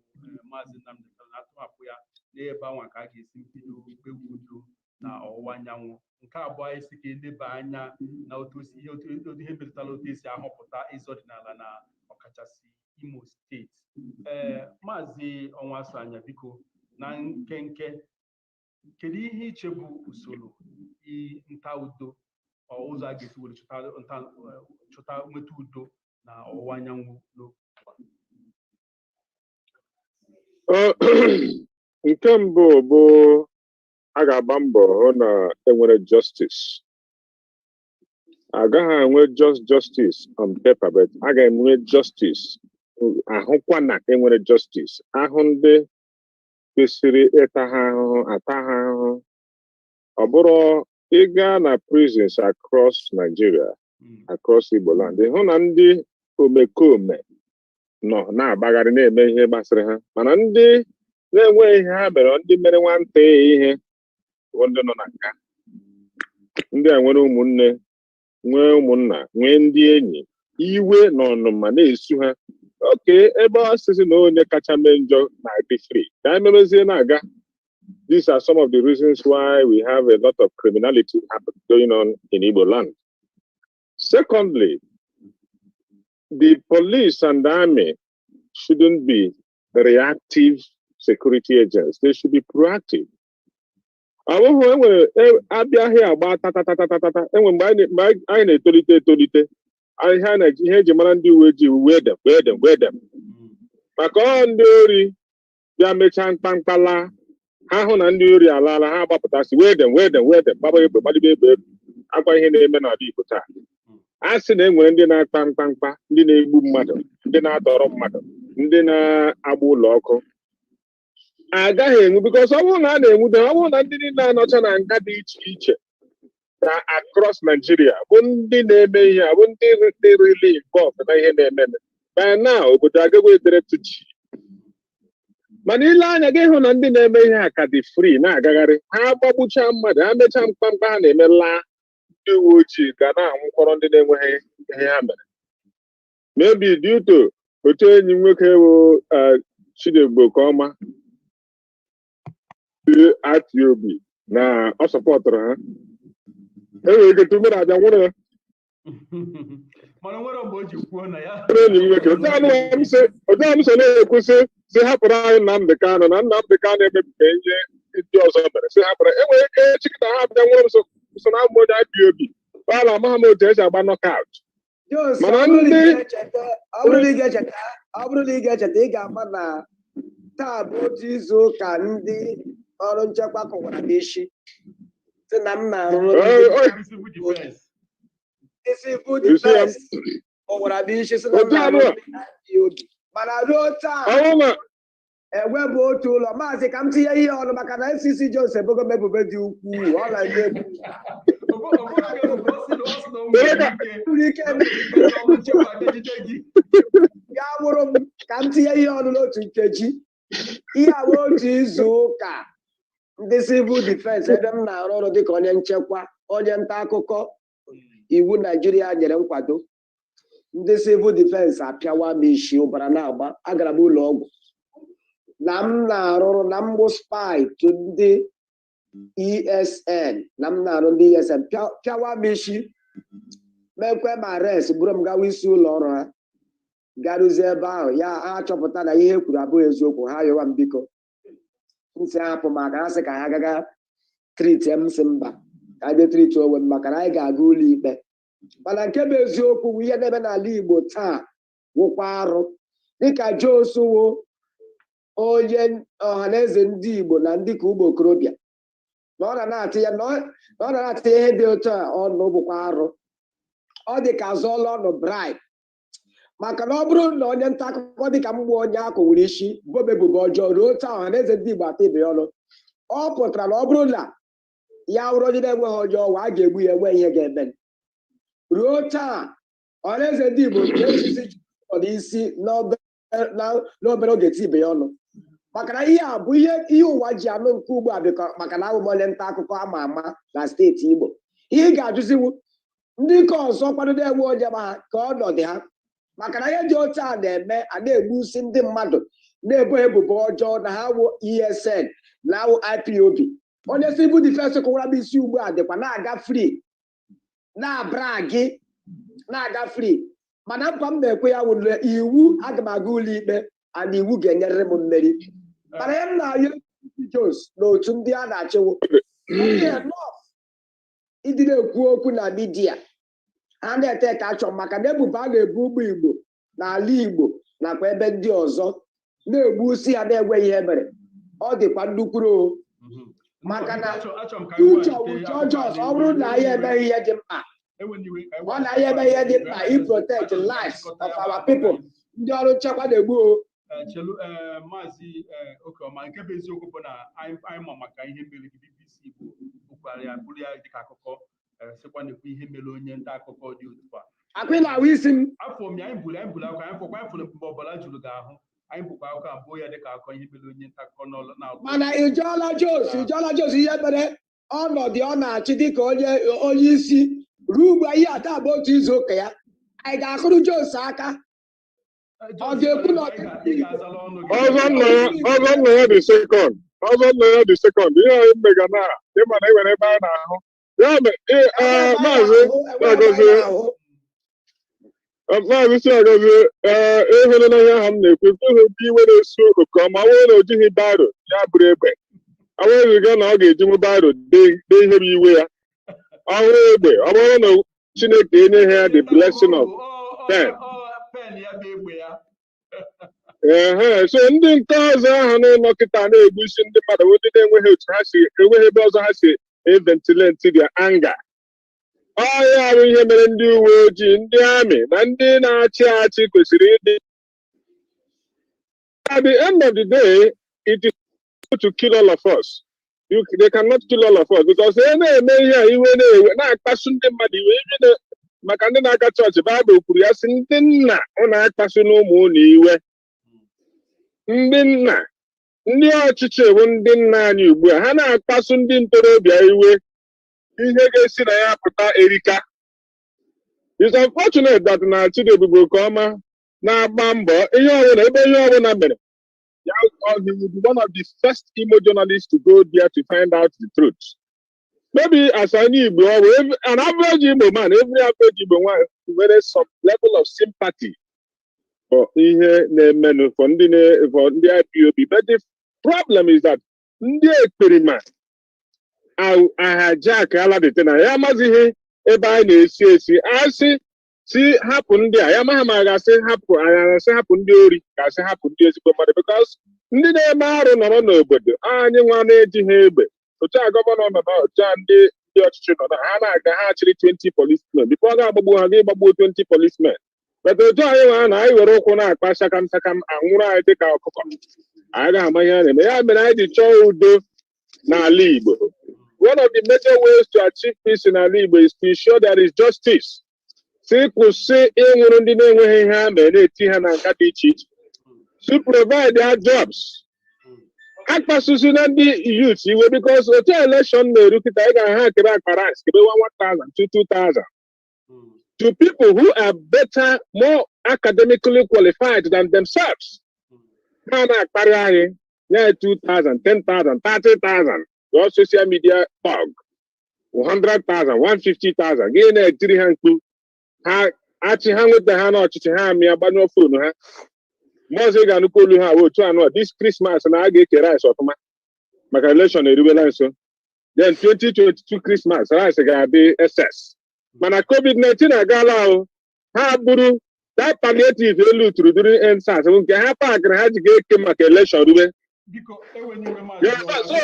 mazi namde na to hapu ya leba wanka ga simpido bewudo na owanyanwo nke abụọ isika eleba anya na otosi ihe betala otesi ahọpụta izodinala na ọkachasị Imo steeti. Mazi Onwaso anya biko na nkenke kedu ihe iche bụ usoro nta udo ụzọ a ga-esi were chọta nweta udo na ọwụwa anyanwụ n'ụwa? Nke mbụ bụ a ga-agba mbọ hụ na enwere justice. Agaghị enwe justice on paper, but a ga-enwe justice. Ahụkwa na enwere justice. Ahụ ndị kwesịrị ịta ha ahụhụ, ata ha ahụhụ. Ọ bụrụ ịga na prisons across Nigeria, across Igbo land, hụ na ndị omekome nọ na-agbagharị na-eme ihe gbasara ha, mana ndị na-enweghị ihe ha mere, ndị mere nwata ihe bụ ndị nọ na nga. Ndị a nwere ụmụnne, nwee ụmụnna, nwee ndị enyi, iwe na ọnụma na-esu ha. Okay, ebe ọ sịsị na onye kacha mee njọ na-adị free, ka anyị memezie na-aga. These are some of the reasons why we have a lot of criminality going on in Igbo land. Secondly, the police and the army shouldn't be reactive security agents. They should be proactive. Ihe eji mara ndị uwe ojii wee dem. Maka ọ ndị ori bịa mechaa mkpamkpala ha hụ na ndị ori alaala ha gbapụtasị wee dem gbaba egbe gbadibe egbe akwa ihe na-eme n'ala Igbo taa. A sị na enwere ndị na-akpa mkpamkpa, ndị na-egbu mmadụ, ndị na-atọrọ mmadụ, ndị na-agba ụlọ ọkụ. Agaghị enwu because ọ bụrụ na a na-enwude, ọ bụrụ na ndị niile anọcha na nga dị iche iche na across Nigeria bụ ndị na-eme ihe a, bụ ndị really involved na ihe na-eme. By now, obodo agaghị edere tuchi. Mana ile anya gị hụ na ndị na-eme ihe a ka dị free na-agagharị, ha gbagbucha mmadụ, ha mechaa mkpamkpa ha na-eme laa, ndị uwe ojii ga na-anwụkọrọ ndị na-enweghị ihe ha mere. Maybe due to otu enyi nwoke bụ Chidegbo Kaoma RTOB na ọ sọpọtụrụ ha, enwere ike tumere abịa nwụrụ ya. Mana nwere mgbe o ji kwuo na ya enyi m nwoke otu anụ m so na-ekwusị si hapụrụ anyị Nnamdi Kanu na Nnamdi Kanu emebibe ihe ndị ọzọ mere, si hapụrụ enwere ike chịkịta ha abịa nwụrụ so na amụ onye IPOB ala amaghị m otu esi agba knockout. Mana ndị ọ bụrụ na ị ga-echeta ị ga-ama na taa bụ otu izu ụka ndị ọrụ nchekwa kọwara n'isi sị na m na-arụ civil defense kọwara n'isi sị na m na-arụ obi. Mana ruo taa ewebụ otu ụlọ maazị ka m tinye ihe ọnụ maka na FCC Jones ebogo m ebubo dị ukwuu ọ na-ebu ya bụrụ m ka m tinye ihe ọnụ n'otu nkeji. Ihe abụ otu izu ụka ndị civil defense ebe m na-arụ ọrụ dịka onye nchekwa, onye nta akụkọ, iwu Naijiria nyere nkwado. Ndị civil defense apịawa m isi, ụbara na-agba, agara m ụlọ ọgwụ na m na-arụrụ na mgbụ spy to ndị ESN, na m na-arụ ndị ESN pịawa m isi, mekwe m arrest, buru m gawa isi ụlọ ọrụ ha, garụzie ebe ahụ ya ha chọpụta na ihe kwuru abụghị eziokwu, ha yọwa m biko nsị hapụ maka ha sị ka ha gaga triti m sị mba ka anyị triti onwe m maka na anyị ga-aga ụlọ ikpe mana nke bụ eziokwu bụ ihe na-eme n'ala Igbo taa wụkwa arụ dịka Josuwo onye ọhaneze ndị Igbo na ndị ka ụmụ okorobịa na ọ na-atị ihe dị otu a ọnụ bụkwa arụ ọ dị ka azụọla ọnụ bribe maka na ọ bụrụ na onye nta akụkọ dịka mgbe onye akụ nwere isi bobebubo ọjọọ ruo taa ọhaneze ndị Igbo ata ibe ya ọnụ ọ pụtara na ọ bụrụ na ya wụrụ onye na-enweghị ọjọọ wa a ga-egbu ya enwe ihe ga-eme ruo taa ọhaneze ndị Igbo ga-ejizi isi n'obere oge ti ibe ya ọnụ maka na ihe a bụ ihe ụwa ji anụ nke ugbu a maka na abụm onye nta akụkọ ama ama na steeti Igbo ihe ị ga-ajụziwu ndị nke ọzọ kwadodo enwe onye ma ha ka ọnọdụ ha maka na ihe dị otu a na-eme a na-egbusi ndị mmadụ na-ebo ebubo ọjọọ na ha wụ ESN na awụ IPOB onye civil defense kụwara m isi ugbu a dịkwa na-aga free na-abra na-aga free mana mkpa m na-ekwe ya wụrụ iwu aga m aga ụlọ ikpe ana iwu ga-enyerịrị m mmeri mana ya m na-ayọ Jos na otu ndị a na-achịwo ịdị na-ekwu okwu na midia ha na-ete ka achọ maka na ebubo a na-ebu ụgbọ Igbo n'ala Igbo nakwa ebe ndị ọzọ na-egbusi ha na-enweghị ihe mere ọ dịkwa nnukwuru maka na uche ọjọọ ọ bụrụ na anyị emeghị ihe dị mkpa ọ na anyị emeghị ihe dị mkpa iprotect lives of our people ndị ọrụ nchekwa na-egbu chelu maazị Okeọma nke bụ eziokwu bụ na anyị ma maka ihe mere BBC bụ bụkwarịa bụrụ ya dịka akụkọ sịkwa na-ekwu ihe mere onye nta akụkọ dị otu a akwịla ahụ isi m afọ m anyị bụrụ akụkọ anyị fụrụ mgbe ọbụla juru gị ahụ anyị bụkwa akụkọ abụọ ya dịka akụkọ ihe mere onye nta akụkọ n'ọlụ na mana ịjọọla Jos ihe mere ọnọdụ ọ na-achị dịka onye isi ruo ugbu a ihe ata bụ otu izu ụka ya anyị ga-akụrụ Jos aka ọ ga-ekwu na ọzọ nna ya dị sekọnd ihe anyị mega na ịma na enwere ebe a na-ahụ ya maazị Chiagozie ịhụrụ na ihe ahụ m na-ekwu ịhụ ndị iwe na-esu Okeọma wụrụ na o jighị baro ya bụrụ egbe aweziga na ọ ga-ejinwu baro dee ihe bụ iwe ya ọhụrụ egbe ọ bụrụ na Chineke enye ha ya the blessing of pen so ndị nke ọzọ ahụ n'ụlọ kịta na-egbusi ndị mmadụ ndị na-enweghị otu ha si enweghị ebe ọzọ ha si eventilate their anger ọya bụ ihe mere ndị uwe ojii ndị amị na ndị na-achị achị kwesịrị ịdị at the end of the day it is to kill all of us. They cannot kill all of us because na-eme ihe a iwe na-akpasu ndị mmadụ iwe maka ndị na-aga chọọchị Baịbụl kwuru ya sị ndị nna ọ na-akpasu n'ụmụ unu iwe ndị nna ndị ọchịchị bụ ndị nna anyị ugbu a ha na-akpasu ndị ntorobịa iwe ihe ga-esi na ya pụta erika. It's unfortunate that na Chidiebube Okeọma na-agba mbọ ihe ọbụla ebe ihe ọbụla mere he would be one of the first Imo journalists to go there to find out the truth. Maybe as an Igbo, an average Igbo man, every average Igbo man, there is some level of sympathy for for the IPOB. But the problem is that ndị experiment hijack ala dị tena ya amazighị ebe anyị na-esi asị si hapụ ndị a ya maha ma ga-asị hapụ ndị ori ga-asị hapụ ndị ezigbo mmadụ because ndị na-eme arụ nọrọ n'obodo anyị nwa na-ejighị egbe otu a gọvanọ nọ n'ọcha ndị ọchịchị nọ na ha na-aga ha chịrị 20 policemen bifo ọ ga-agbagbu ha ga-ịgbagbuo 20 policemen but otu anyị nwa na anyị were ụkwụ na-akpa sakam anwụrụ anyị dịka ọkụkọ anyị ga-ama ihe a na-eme ya mere anyị ji chọọ udo n'ala Igbo. One of the major ways to achieve peace in ala Igbo is to ensure there is justice. Si kwụsị ịnwụrụ ndị na-enweghị ihe ha mere na-eti ha na nka dị iche iche to provide their jobs. Akpasusi na ndị youth iwe because otu election na-eru kịta ị ga-ha kebe akpa rice kebe 1,000 to 2,000 to people who are better, more academically qualified than themselves. Ha na-akparị anyị nye 2,000, 10,000, 30,000 your social media bug 100,000, 150,000 gị na-etiri ha mkpu ha achị ha nweta ha n'ọchịchị ha amịa gbanyụọ fonu ha maọzụ ị ga-anụkwa olu ha otu anụ this Christmas na a ga-eke rice ọfụma maka election erubela nso. Then 2022 Christmas rice ga-adị excess. Mana COVID-19 agaala ahụ ha bụrụ that palliative elu tụrụ during EndSARS nke ha pakịrị ha ji ga-eke maka election rube. So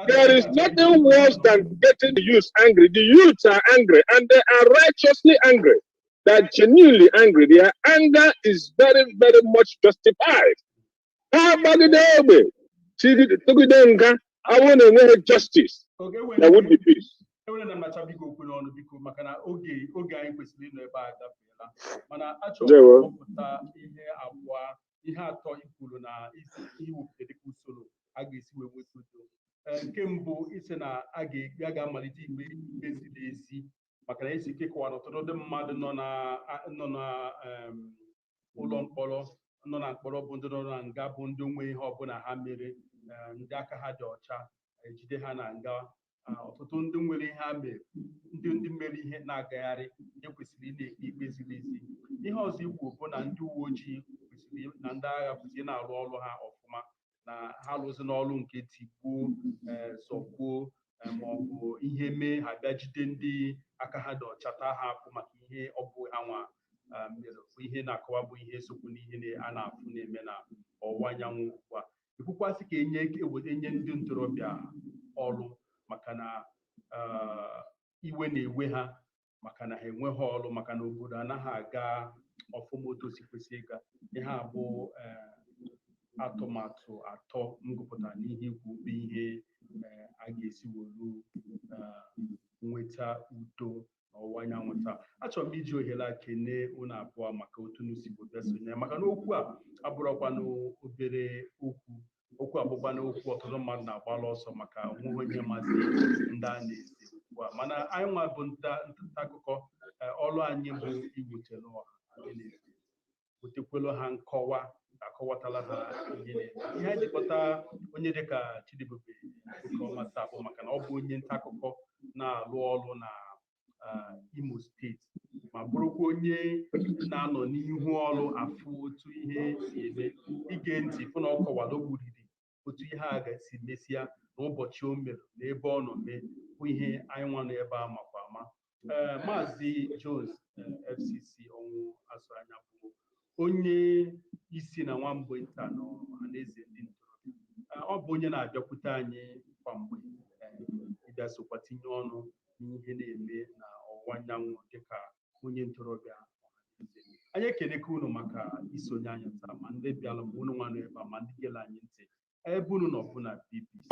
there is nothing worse than getting the youth angry. The youths are angry and they are righteously angry. They are genuinely angry. Their anger is very, very much justified. How about the way? See, I want to make justice. There would be peace. Ihe atọ ikwuru na iwepụta dịka usoro a ga-esi wee nweta udo. Nke mbụ isi na a ga-amalite ikpe ziri ezi maka na esi ike kọwara n'ọtụtụ ndị mmadụ nọ na ụlọ mkpọrọ nọ na mkpọrọ bụ ndị nọ na nga bụ ndị nwe ihe ọbụla ha mere ndị aka ha dị ọcha ejide ha na nga. Ọtụtụ ndị nwere ihe ha mere ndị mere ihe na-agagharị kwesịrị na-ekpe ikpe ziri ezi. Ihe ọzọ ikwu bụ na ndị uwe ojii na ndị agha kwesịrị na-arụ ọrụ ha ọfụma na ha rụzi n'ọrụ nke tigbuo zọgbuo ma ọ bụ ihe mee ha bịa jide ndị aka ha dị ọcha taa ha afụ maka ihe ọ bụ ha nwa mere ihe na-akọwa bụ ihe sokwu n'ihe a na-afụ na-eme na ọwụwa anyanwụ ugbu a. Ekwukwasị ka enye ndị ntorobịa ọrụ maka na iwe na-ewe ha maka na ha enweghị ọrụ maka na obodo anaghị aga ọfụma otu si kwesị ịga. Ihe a bụ atụmatụ atọ m gụpụtara n'ihe ikwu bụ ihe a ga-esi welu nweta udo n'ọwụwa anyanwụ taa. Achọrọ m iji ohere a kene unu abụọ maka otu unu si bịa sonye maka na okwu a abụrụkwa n'obere okwu abụkwa n'okwu ọtụtụ mmadụ na-agbala ọsọ maka onwe onye maazị ndị a na-eze ugbu a. Mana anyị nwa bụ nta akụkọ ọrụ anyị bụ iwetelu ọha wetekwelu ha nkọwa akọwatala ha ihe anyị jikọta onye dịka Chidebube Okeọma taa bụ maka na ọ bụ onye nta akụkọ na-alụ ọrụ na Imo steeti ma bụrụkwa onye na-anọ n'ihu ọrụ afụ otu ihe si eme ige ntị fụ na ọ kọwara ogburiri otu ihe a ga-esi mesịa n'ụbọchị o mere na ebe ọ nọ mee bụ ihe anyị nwa nọ ebe a makwa ama. Maazị Jones FCC ọnwụ asụ anya bụ onye isi na nwamgbe nta na ọhaneze ndị ntorobịa. Ọ bụ onye na-abịakwute anyị kwa mgbe ịbịa sokwa tinye ọnụ n'ihe na-eme na ọwụwa anyanwụ dịka onye ntorobịa ọhaneze. Anyị ekeneka unu maka isonye anyị taa ma ndị bịara ma unu nwa nọ ebe a ma ndị gere anyị ntị ebe unu nọ bụ na BBC.